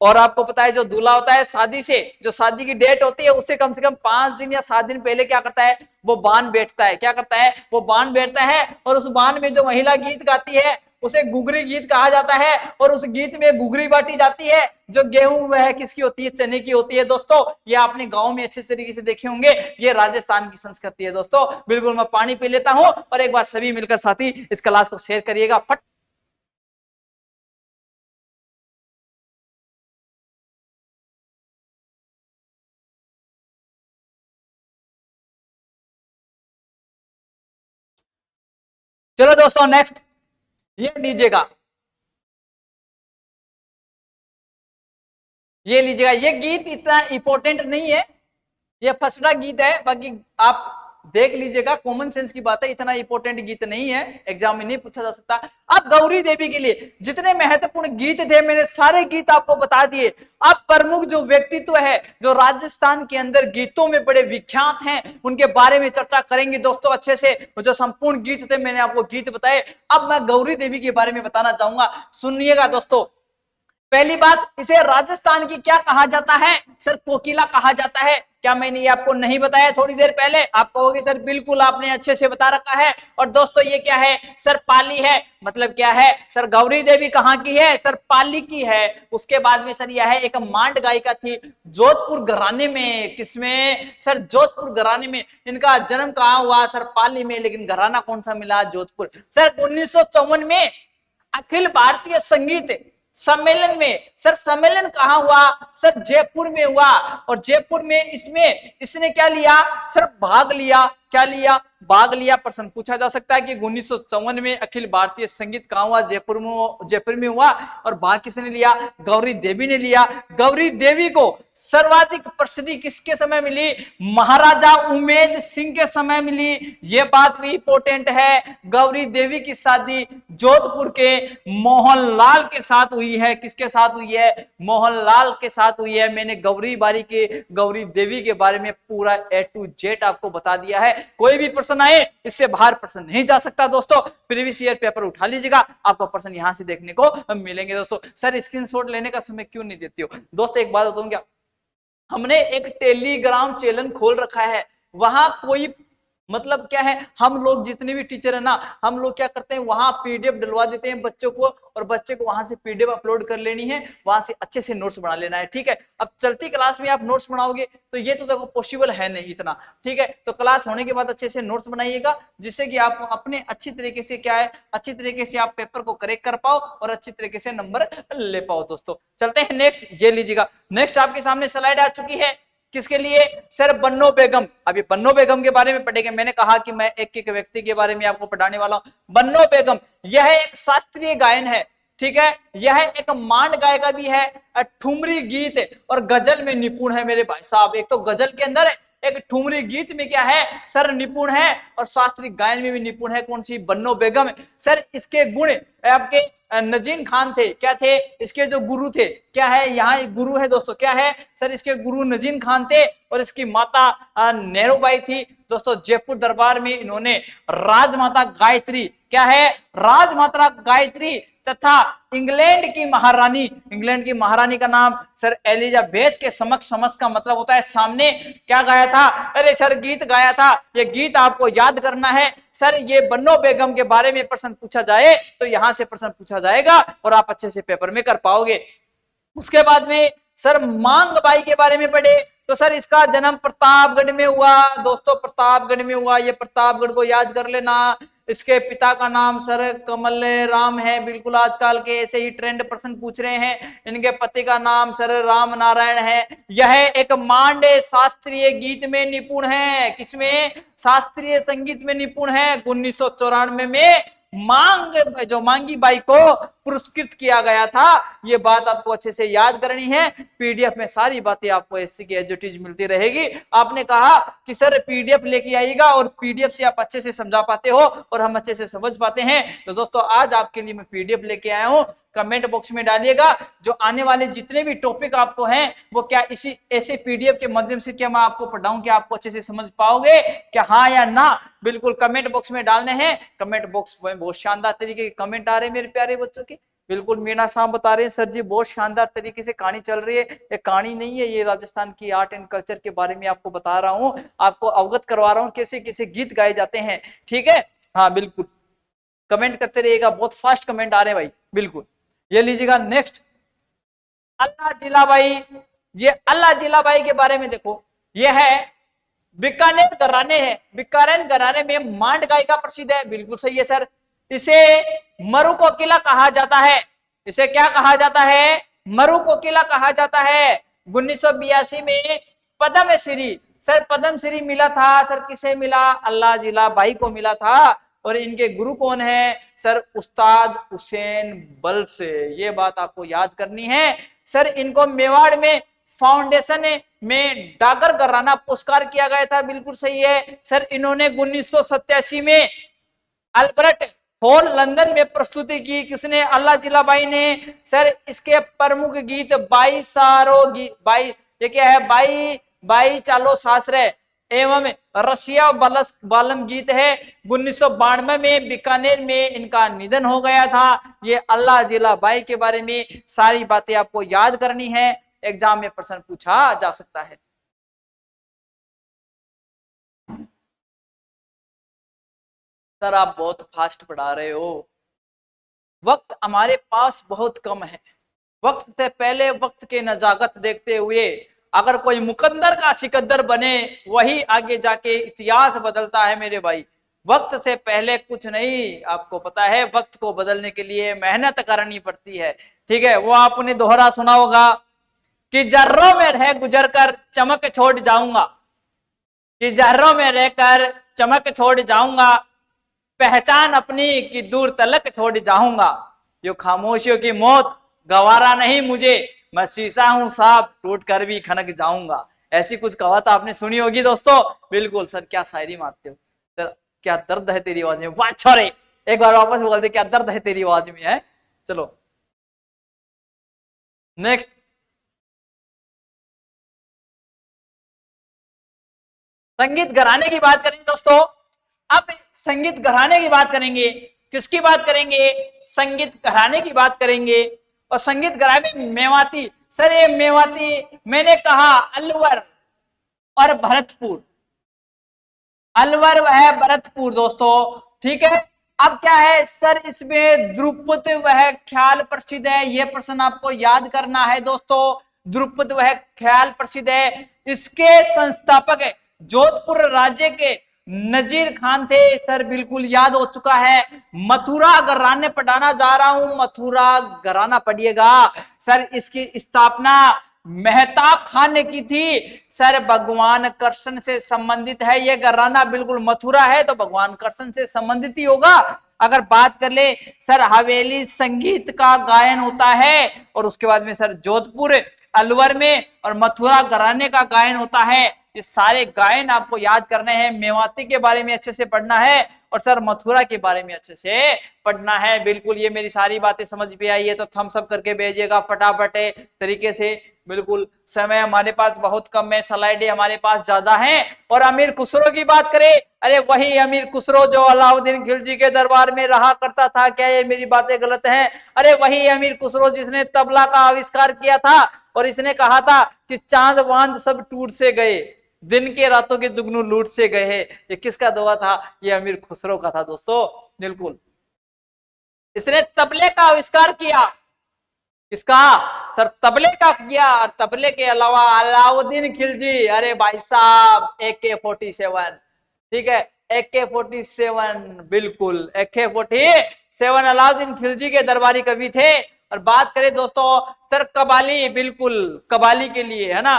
और आपको पता है जो दूल्हा होता है शादी से, जो शादी की डेट होती है उससे कम से कम 5 दिन या 7 दिन पहले क्या करता है, वो बांध बैठता है। क्या करता है, वो बांध बैठता है, और उस बांध में जो महिला गीत गाती है उसे गुगरी गीत कहा जाता है, और उस गीत में गुगरी बांटी जाती है। जो गेहूं वह किसकी होती है, चने की होती है दोस्तों। ये आपने गांव में अच्छे तरीके से देखे होंगे, ये राजस्थान की संस्कृति है दोस्तों। बिल्कुल, मैं पानी पी लेता हूं, और एक बार सभी मिलकर साथी इस क्लास को शेयर करिएगा। फट चलो दोस्तों नेक्स्ट ये लीजिएगा, ये लीजिएगा। ये गीत इतना इंपॉर्टेंट नहीं है, ये फसड़ा गीत है, बाकी आप देख लीजिएगा, कॉमन सेंस की बात है, इतना इंपॉर्टेंट गीत नहीं है, एग्जाम में नहीं पूछा जा सकता। अब गौरी देवी के लिए जितने महत्वपूर्ण गीत थे मैंने सारे गीत आपको बता दिए। अब प्रमुख जो व्यक्तित्व है जो राजस्थान के अंदर गीतों में बड़े विख्यात हैं उनके बारे में चर्चा करेंगे दोस्तों अच्छे से। जो संपूर्ण गीत थे मैंने आपको गीत बताए, अब मैं गौरी देवी के बारे में बताना चाहूंगा, सुनिएगा दोस्तों। पहली बात, इसे राजस्थान की क्या कहा जाता है? सर कोकिला कहा जाता है। क्या मैंने ये आपको नहीं बताया थोड़ी देर पहले? आप कहोगे सर बिल्कुल आपने अच्छे से बता रखा है। और दोस्तों ये क्या है? सर पाली है। मतलब क्या है? सर गौरी देवी कहाँ की है? सर पाली की है। उसके बाद में सर यह है एक मांड गायिका थी जोधपुर घराने में। किसमें? सर जोधपुर घराने में। इनका जन्म कहाँ हुआ? सर पाली में, लेकिन घराना कौन सा मिला? जोधपुर। सर 1954 में अखिल भारतीय संगीत सम्मेलन में, सर सम्मेलन कहां हुआ? सर जयपुर में हुआ। और जयपुर में इसने क्या लिया? सर भाग लिया। क्या लिया? भाग लिया। प्रश्न पूछा जा सकता है कि 1954 में अखिल भारतीय संगीत कहां हुआ? जयपुर में हुआ। और भाग किसने लिया? गौरी देवी ने लिया। गौरी देवी को सर्वाधिक प्रसिद्धि किसके समय मिली? महाराजा उमेद सिंह के समय मिली। यह बात भी इंपॉर्टेंट है। गौरी देवी की शादी जोधपुर के मोहनलाल के साथ हुई है। किसके साथ हुई है? मोहनलाल के साथ हुई है। मैंने गौरी देवी के बारे में पूरा A to Z आपको बता दिया है। कोई भी प्रश्न आए इससे बाहर प्रश्न नहीं जा सकता दोस्तों। प्रीवियस ईयर पेपर उठा लीजिएगा, आपको प्रश्न यहां से देखने को मिलेंगे दोस्तों। सर स्क्रीनशॉट लेने का समय क्यों नहीं देते हो? दोस्तों एक बात बताऊं क्या, हमने एक टेलीग्राम चैनल खोल रखा है, वहां कोई मतलब क्या है, हम लोग जितने भी टीचर है ना, हम लोग क्या करते हैं वहां पीडीएफ डलवा देते हैं बच्चों को, और बच्चे को वहां से पीडीएफ अपलोड कर लेनी है, वहां से अच्छे से नोट्स बना लेना है। ठीक है, अब चलती क्लास में आप नोट्स बनाओगे तो ये तो देखो पॉसिबल है नहीं इतना। ठीक है, तो क्लास होने के बाद अच्छे से नोट्स बनाइएगा, जिससे कि आप अपने अच्छी तरीके से क्या है, अच्छी तरीके से आप पेपर को करेक्ट कर पाओ और अच्छी तरीके से नंबर ले पाओ। दोस्तों चलते हैं नेक्स्ट, ये लीजिएगा। नेक्स्ट आपके सामने स्लाइड आ चुकी है, किसके लिए? सर बन्नो बेगम। अभी बन्नो बेगम के बारे में पढ़ेंगे। मैंने कहा कि मैं एक एक व्यक्ति के बारे में आपको पढ़ाने वाला हूं। बन्नो बेगम यह एक शास्त्रीय गायन है। ठीक है, यह एक मांड गायिका भी है, ठुमरी गीत और गजल में निपुण है मेरे भाई साहब। एक तो गजल के अंदर है, एक ठुमरी गीत में क्या है सर निपुण है, और शास्त्रीय गायन में भी निपुण है। कौन सी? बन्नो बेगम। सर इसके गुण आपके नजीन खान थे। क्या थे? इसके जो गुरु थे, क्या है यहाँ गुरु है दोस्तों, क्या है सर? इसके गुरु नजीन खान थे, और इसकी माता नेहरूबाई थी। दोस्तों जयपुर दरबार में इन्होंने राजमाता गायत्री, क्या है? राजमाता गायत्री तथा इंग्लैंड की महारानी का नाम सर एलिजाबेथ के समक्ष का मतलब होता है सामने। क्या गाया था? अरे सर गीत गाया था। ये गीत आपको याद करना है। सर ये बन्नो बेगम के बारे में प्रश्न पूछा जाए तो यहां से प्रश्न पूछा जाएगा और आप अच्छे से पेपर में कर पाओगे। उसके बाद में सर मांग बाई के बारे में पढ़े तो सर इसका जन्म प्रतापगढ़ में हुआ। दोस्तों प्रतापगढ़ में हुआ, ये प्रतापगढ़ को याद कर लेना। इसके पिता का नाम सर कमल राम है। बिल्कुल आजकल के ऐसे ही ट्रेंड प्रश्न पूछ रहे हैं। इनके पति का नाम सर राम नारायण है। यह एक मांडे शास्त्रीय गीत में निपुण है। किसमें? शास्त्रीय संगीत में निपुण है। 1994 में मांगी बाई को पुरस्कृत किया गया था। ये बात आपको अच्छे से याद करनी है। पीडीएफ में सारी बातें आपको ऐसी की एज इट इज मिलती रहेगी। आपने कहा कि सर पीडीएफ लेके आइएगा और पीडीएफ से आप अच्छे से समझा पाते हो और हम अच्छे से समझ पाते हैं। तो दोस्तों आज आपके लिए मैं पीडीएफ लेके आया हूं। कमेंट बॉक्स में डालिएगा जो आने वाले जितने भी टॉपिक आपको हैं वो क्या इसी ऐसे पीडीएफ के माध्यम से क्या मैं आपको पढ़ाऊं, क्या आपको अच्छे से समझ पाओगे क्या, हाँ या ना? बिल्कुल कमेंट बॉक्स में डालने हैं। कमेंट बॉक्स में बहुत शानदार तरीके के कमेंट आ रहे हैं मेरे प्यारे बच्चों के। बिल्कुल मीना साहब बता रहे हैं सर जी बहुत शानदार तरीके से कहानी चल रही है। ये कहानी नहीं है, ये राजस्थान की आर्ट एंड कल्चर के बारे में आपको बता रहा हूँ, आपको अवगत करवा रहा हूँ कैसे कैसे गीत गाए जाते हैं। ठीक है, हाँ बिल्कुल कमेंट करते रहिएगा। बहुत फास्ट कमेंट आ रहे हैं भाई। बिल्कुल ये लीजिएगा नेक्स्ट, अल्लाह जिलाबाई। ये अल्लाह जिलाबाई के बारे में देखो, ये है बीकानेर घराने है। बीकानेर घराने में मांड गायिका प्रसिद्ध है। बिल्कुल सही है सर। इसे मरु कोकिला कहा जाता है। इसे क्या कहा जाता है? मरु कोकिला कहा जाता है। 1982 में पद्मश्री, सर पद्मश्री मिला था। सर किसे मिला? अल्लाह जिलाबाई को मिला था। और इनके गुरु कौन है सर? उस्ताद हुसैन बल से। ये बात आपको याद करनी है सर। इनको मेवाड़ में फाउंडेशन में डागर घराना पुरस्कार किया गया था, बिल्कुल सही है सर। इन्होंने 1987 में अल्बर्ट हॉल लंदन में प्रस्तुति की, किसने? अल्लाह जिलाबाई ने सर। इसके प्रमुख गीत बाई सारो गीत, बाई ये क्या है? बाई बाई चालो सासरे एवं रशिया बालम गीत है। 1992 में बीकानेर में इनका निधन हो गया था। ये अल्लाह जिलाबाई के बारे में सारी बातें आपको याद करनी है, एग्जाम में प्रश्न पूछा जा सकता है। सर आप बहुत फास्ट पढ़ा रहे हो, वक्त हमारे पास बहुत कम है। वक्त से पहले वक्त के नजाकत देखते हुए अगर कोई मुकद्दर का सिकंदर बने, वही आगे जाके इतिहास बदलता है मेरे भाई। वक्त से पहले कुछ नहीं। आपको पता है वक्त को बदलने के लिए मेहनत करनी पड़ती है, ठीक है। वो आपने दोहरा सुना होगा कि जर्रों में रह गुजर कर चमक छोड़ जाऊंगा, कि जर्रों में रहकर चमक छोड़ जाऊंगा, पहचान अपनी की दूर तलक छोड़ जाऊंगा, यो खामोशियों की मौत गवारा नहीं मुझे, मैं शीशा हूं साहब टूट कर भी खनक जाऊंगा। ऐसी कुछ कहावत आपने सुनी होगी दोस्तों। बिल्कुल सर, क्या शायरी मारते हो सर, क्या दर्द है तेरी आवाज में। वाह छोरे, एक बार वापस बोल दे, क्या दर्द है तेरी आवाज में है। चलो नेक्स्ट, संगीत घराने की बात करेंगे दोस्तों। अब संगीत घराने की बात करेंगे, किसकी बात करेंगे? संगीत घराने की बात करेंगे। और संगीत घराने में मेवाती, सर ये मेवाती मैंने कहा अलवर और भरतपुर, अलवर वह भरतपुर दोस्तों, ठीक है। अब क्या है सर, इसमें द्रुपद वह ख्याल प्रसिद्ध है। यह प्रश्न आपको याद करना है दोस्तों। द्रुपद वह ख्याल प्रसिद्ध है। इसके संस्थापक है जोधपुर राज्य के नजीर खान थे सर, बिल्कुल याद हो चुका है। मथुरा घराने पढ़ाना जा रहा हूं, मथुरा घराना पढ़िएगा सर। इसकी स्थापना मेहताब खान ने की थी सर, भगवान कृष्ण से संबंधित है ये घराना। बिल्कुल मथुरा है तो भगवान कृष्ण से संबंधित ही होगा। अगर बात कर ले सर, हवेली संगीत का गायन होता है, और उसके बाद में सर जोधपुर अलवर में और मथुरा घराने का गायन होता है। ये सारे गायन आपको याद करने हैं। मेवाती के बारे में अच्छे से पढ़ना है और सर मथुरा के बारे में अच्छे से पढ़ना है। बिल्कुल ये मेरी सारी बातें समझ में आई है तो थम्स अप करके भेजिएगा फटाफट तरीके से। बिल्कुल समय हमारे पास बहुत कम है, स्लाइडें हमारे पास ज्यादा हैं। और अमीर खुसरो की बात करें, अरे वही अमीर खुसरो जो अलाउद्दीन खिलजी के दरबार में रहा करता था। क्या ये मेरी बातें गलत हैं? अरे वही अमीर खुसरो जिसने तबला का आविष्कार किया था और इसने कहा था कि चांद वांद सब टूट से गए, दिन के रातों के जुगनू लूट से गए। ये किसका दोहा था? ये अमीर खुसरो का था दोस्तों। बिल्कुल इसने तबले का आविष्कार किया। किसका सर? तबले का किया। और तबले के अलावा अलाउद्दीन खिलजी, अरे भाई साहब AK-47, ठीक है AK-47, बिल्कुल AK-47 अलाउद्दीन खिलजी के दरबारी कवि थे। और बात करें दोस्तों सर कबाली, बिल्कुल कबाली के लिए है ना।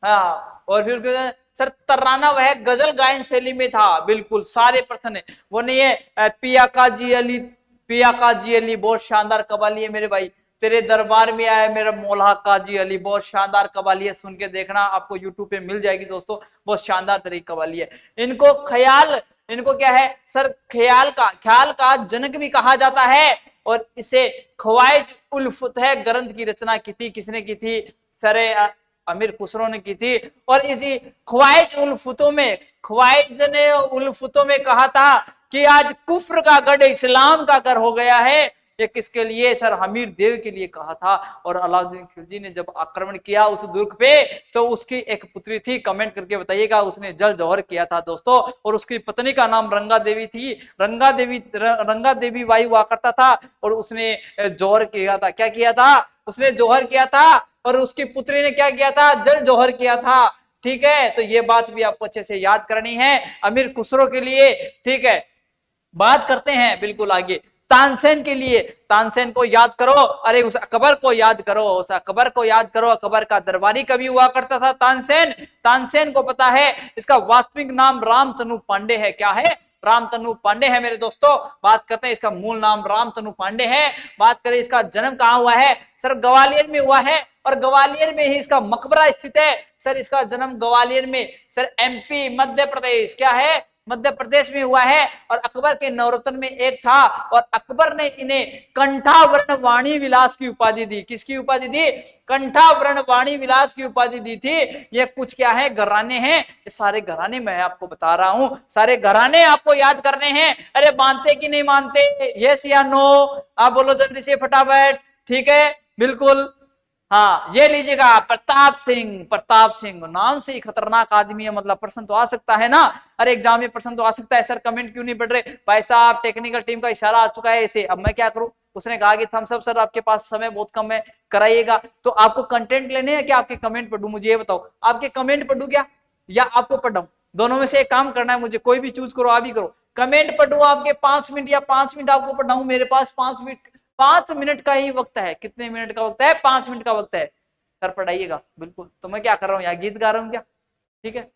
हाँ, और फिर सर तराना वह गजल गायन शैली में था। बिल्कुल सारे प्रश्न है वो नहीं है। पिया का जी अली बहुत शानदार कबाली है मेरे भाई। तेरे दरबार में आया मेरा मौला काजी अली, बहुत शानदार कवाली है, सुन के देखना, आपको यूट्यूब पे मिल जाएगी दोस्तों। बहुत शानदार तरीके कवाली है। इनको क्या है सर? ख्याल का जनक भी कहा जाता है। और इसे ख्वाइज उल फुतह ग्रंथ की रचना की थी। किसने की थी सर? अमीर खुसरो ने की थी। और इसी ख्वाइज ने उल फुतों में कहा था कि आज कुफ्र का गढ़ इस्लाम का घर हो गया है। ये किसके लिए सर? हमीर देव के लिए कहा था। और अलाउद्दीन खिलजी ने जब आक्रमण किया उस दुर्ग पे, तो उसकी एक पुत्री थी, कमेंट करके बताइएगा, उसने जल जौहर किया था दोस्तों। और उसकी पत्नी का नाम रंगा देवी थी। रंगा देवी वायु हुआ करता था और उसने जौहर किया था। क्या किया था? उसने जौहर किया था। और उसकी पुत्री ने क्या किया था? जल जौहर किया था। ठीक है, तो ये बात भी आपको अच्छे से याद करनी है अमीर खुसरो के लिए। ठीक है, बात करते हैं बिल्कुल आगे तानसेन के लिए। तानसेन को याद करो, अरे उस अकबर को याद करो, उस अकबर को याद करो। अकबर का दरबारी कवि हुआ करता था तानसेन। तानसेन को पता है इसका वास्तविक नाम रामतनु पांडे है। क्या है? रामतनु पांडे है मेरे दोस्तों। बात करते हैं, इसका मूल नाम रामतनु पांडे है। बात करें इसका जन्म कहाँ हुआ है, सर ग्वालियर में हुआ है, और ग्वालियर में ही इसका मकबरा स्थित है। सर इसका जन्म ग्वालियर में, सर एमपी मध्य प्रदेश, क्या है, मध्य प्रदेश में हुआ है। और अकबर के नवरत्न में एक था, और अकबर ने इन्हें कंठावर्ण वाणी विलास की उपाधि दी। किसकी उपाधि दी, कंठावर्ण वाणी विलास की उपाधि दी थी। ये कुछ क्या है, घराने हैं, ये सारे घराने मैं आपको बता रहा हूं, सारे घराने आपको याद करने हैं। अरे मानते कि नहीं मानते, यस या नो, आप बोलो जल्दी से फटाफट, ठीक है, बिल्कुल। हाँ, ये लीजिएगा, प्रताप सिंह। प्रताप सिंह नाम से ही खतरनाक आदमी है, मतलब प्रश्न तो आ सकता है ना, अरे एग्जाम में प्रश्न तो आ सकता है। सर कमेंट क्यों नहीं पढ़ रहे भाई साहब, टेक्निकल टीम का इशारा आ चुका है इसे, अब मैं क्या करूं। उसने कहा कि थम्स अप सर आपके पास समय बहुत कम है, कराइएगा। तो आपको कंटेंट लेने हैं कि आपके कमेंट पढ़ूं, मुझे ये बताओ, आपके कमेंट पढ़ूं क्या, या आपको पढ़ाऊं, दोनों में से एक काम करना है मुझे, कोई भी चूज करो, आप ही करो। कमेंट पढ़ूं आपके 5 मिनट, या 5 मिनट आपको पढ़ाऊं, मेरे पास 5 मिनट, 5 मिनट का ही वक्त है। कितने मिनट का वक्त है, 5 मिनट का वक्त है। सर पढ़ाइएगा, बिल्कुल। तो मैं क्या कर रहा हूं, यहाँ गीत गा रहा हूं क्या, ठीक है।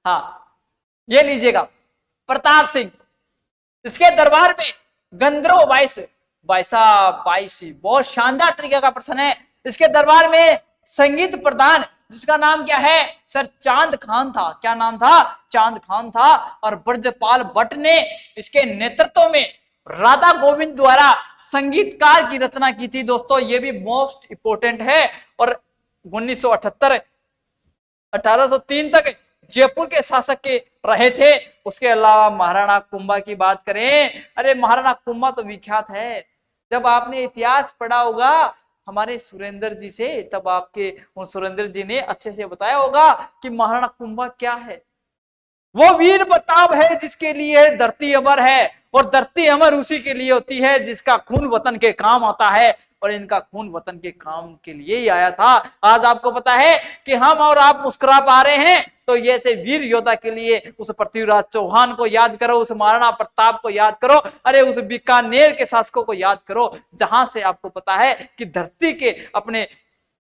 हाँ, ये लीजिएगा, प्रताप सिंह, इसके दरबार में गंधर्व बाईसी, बहुत शानदार तरीके का प्रश्न है। इसके दरबार में संगीत प्रधान, जिसका नाम क्या है, सर चांद खान था। क्या नाम था, चांद खान था। और ब्रजपाल भट्ट ने इसके नेतृत्व में राधा गोविंद द्वारा संगीतकार की रचना की थी। दोस्तों ये भी मोस्ट इंपोर्टेंट है। और 1978 1803 तक जयपुर के शासक के रहे थे। उसके अलावा महाराणा कुंभा की बात करें, अरे महाराणा कुंभा तो विख्यात है। जब आपने इतिहास पढ़ा होगा हमारे सुरेंद्र जी से, तब आपके उन सुरेंद्र जी ने अच्छे से बताया होगा कि महाराणा कुंभा क्या है। वो वीर प्रताप है जिसके लिए धरती अमर है, और धरती अमर उसी के लिए होती है जिसका खून वतन के काम आता है। और इनका खून वतन के काम के लिए ही आया था। आज आपको पता है कि हम और आप मुस्कुरा पा रहे हैं, तो ये ऐसे वीर योद्धा के लिए उस पृथ्वीराज चौहान को याद करो, उस महाराणा प्रताप को याद करो, अरे उस बीकानेर के शासकों को याद करो, जहां से आपको पता है कि धरती के अपने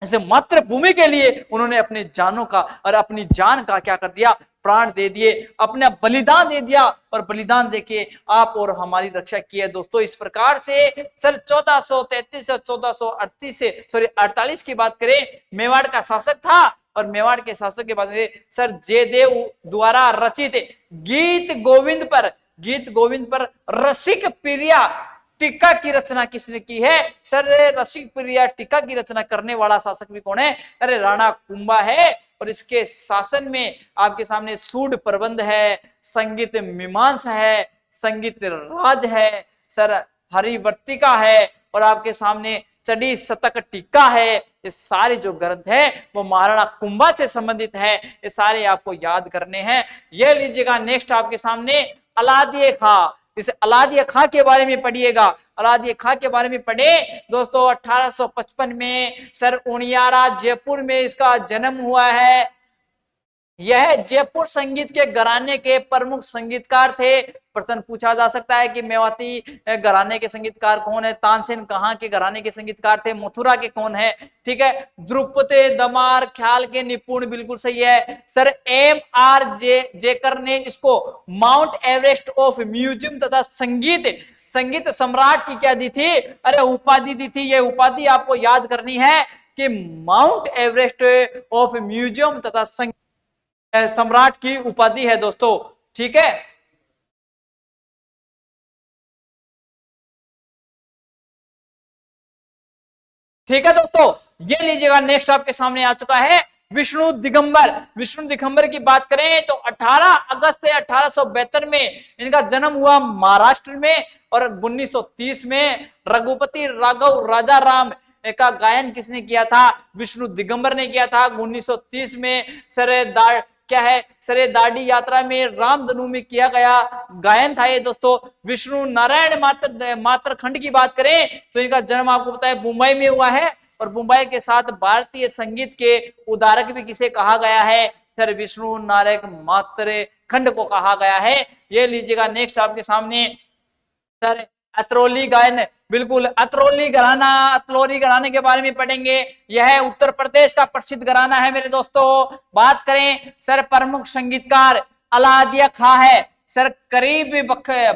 ऐसे मातृभूमि के लिए उन्होंने अपने जानों का और अपनी जान का क्या कर दिया, प्राण दे दिए, अपना बलिदान दे दिया। और बलिदान देके आप और हमारी रक्षा की है। दोस्तों इस प्रकार से सर 1433 और 1438 से 48 की बात करें, मेवाड़ का शासक था। और मेवाड़ के शासक के बाद में सर जयदेव द्वारा रचित गीत गोविंद पर रसिक प्रिया टीका की रचना किसने की है, सर रसिक प्रिया टीका की रचना करने वाला शासक भी कौन है, अरे राणा कुंभा है। और इसके शासन में आपके सामने सूड प्रबंध है, संगीत मीमांसा है, संगीत राज है, सर हरिवर्तिका है, और आपके सामने चढ़ी शतक टीका है। ये सारे जो ग्रंथ है वो महाराणा कुंभा से संबंधित है, ये सारे आपको याद करने हैं। ये लीजिएगा नेक्स्ट आपके सामने अलादीए खां। इस अलादीए खां के बारे में पढ़िएगा, अलादीए खां के बारे में पढ़े दोस्तों। 1855 में सर उनियारा जयपुर में इसका जन्म हुआ है। यह जयपुर संगीत के घराने के प्रमुख संगीतकार थे। प्रश्न पूछा जा सकता है कि मेवाती घराने के संगीतकार कौन है, तानसेन कहाँ के घराने के संगीतकार थे, मथुरा के कौन है, ठीक है। द्रुपद दमार ख्याल के निपुण, बिल्कुल सही है। Sir M.R. जेकर ने इसको माउंट एवरेस्ट ऑफ म्यूजियम तथा संगीत सम्राट की क्या दी थी, अरे उपाधि दी थी। ये उपाधि आपको याद करनी है कि माउंट एवरेस्ट ऑफ म्यूजियम तथा संगीत सम्राट की उपाधि है दोस्तों, ठीक है। ठीक है दोस्तों, ये लीजिएगा नेक्स्ट आपके सामने आ चुका है विष्णु दिगंबर की बात करें तो 18 अगस्त से 1872 में इनका जन्म हुआ महाराष्ट्र में। और 1930 में रघुपति राघव राजा राम का गायन किसने किया था, विष्णु दिगंबर ने किया था। 1930 में क्या है सरे दांडी यात्रा में रामधनु में किया गया गायन था ये दोस्तों। विष्णु नारायण मात्र खंड की बात करें तो इनका जन्म आपको पता है मुंबई में हुआ है। और मुंबई के साथ भारतीय संगीत के उदारक भी किसे कहा गया है, सर विष्णु नारायण मात्र खंड को कहा गया है। ये लीजिएगा नेक्स्ट आपके सामने सर अतरौली गायन, बिल्कुल अतरौली घराने के बारे में पढ़ेंगे। यह उत्तर प्रदेश का प्रसिद्ध घराना है मेरे दोस्तों। बात करें सर प्रमुख संगीतकार अलादीए खां है। सर करीब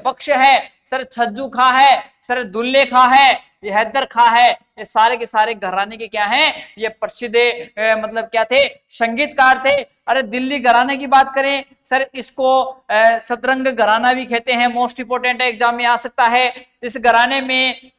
बख्श है, सर छज्जू खां है, सर दुल्ले खां है, ये हैदर खां है। ये सारे के सारे घराने के क्या हैं, ये प्रसिद्ध मतलब क्या थे, संगीतकार थे। अरे दिल्ली घराने की बात करें सर, इसको सतरंग घराना भी कहते हैं, मोस्ट इंपोर्टेंट है, एग्जाम में आ सकता है। इस घराने में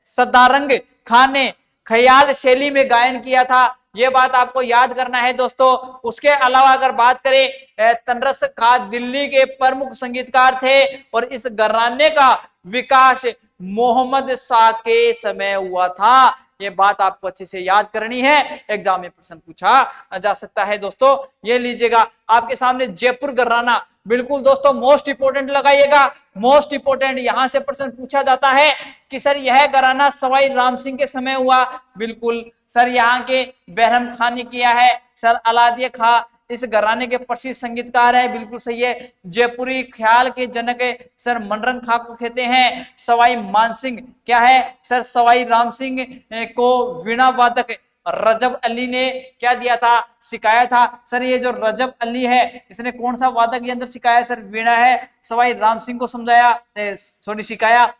सदारंग खान ने ख्याल शैली में गायन किया था, ये बात आपको याद करना है दोस्तों। उसके अलावा अगर बात करें, तनरस खान दिल्ली के प्रमुख संगीतकार थे और इस घराने का विकास मोहम्मद शाह के समय हुआ था। ये बात आपको अच्छे से याद करनी है, एग्जाम में प्रश्न पूछा जा सकता है दोस्तों। ये लीजिएगा आपके सामने जयपुर घराना, बिल्कुल दोस्तों मोस्ट इंपोर्टेंट लगाइएगा, मोस्ट इंपोर्टेंट। यहां से प्रश्न पूछा जाता है कि सर यह घराना सवाई राम सिंह के समय हुआ, बिल्कुल सर यहाँ के बहरम खान ने किया है। सर अलादिया खां इस घराने के प्रसिद्ध संगीतकार है, बिल्कुल सही है। जयपुरी ख्याल के जनक सर मनरंग खां को कहते हैं। सवाई मानसिंह क्या है, सर सवाई राम सिंह को वीणा वादक रजब अली ने क्या दिया था, सिखाया था। सर ये जो रजब अली है, इसने कौन सा वादक यंत्र सिखाया, सर वीणा है। सवाई राम सिंह को सिखाया।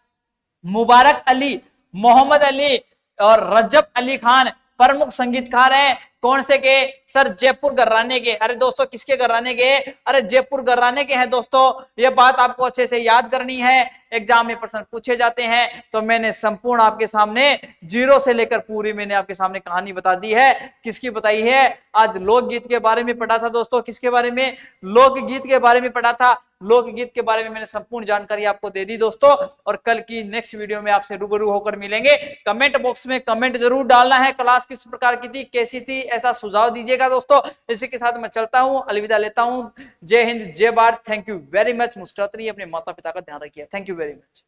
मुबारक अली, मोहम्मद अली और रजब अली खान प्रमुख संगीतकार हैं, कौन से के, सर जयपुर घराने के। अरे दोस्तों किसके घराने के, अरे जयपुर घराने के हैं दोस्तों। ये बात आपको अच्छे से याद करनी है, एग्जाम में प्रश्न पूछे जाते हैं। तो मैंने संपूर्ण आपके सामने जीरो से लेकर पूरी मैंने आपके सामने कहानी बता दी है। किसकी बताई है, आज लोकगीत के बारे में पढ़ा था दोस्तों। किसके बारे में, लोकगीत के बारे में पढ़ा था। लोकगीत के बारे में मैंने संपूर्ण जानकारी आपको दे दी दोस्तों। और कल की नेक्स्ट वीडियो में आपसे रूबरू होकर मिलेंगे। कमेंट बॉक्स में कमेंट जरूर डालना है, क्लास किस प्रकार की थी, कैसी थी, ऐसा सुझाव दीजिएगा दोस्तों। इसी के साथ मैं चलता हूं, अलविदा लेता हूं। जय हिंद, जय Bharat, thank you very much. मुस्कुराते रहिए, अपने माता पिता का ध्यान रखिए। Thank you very much.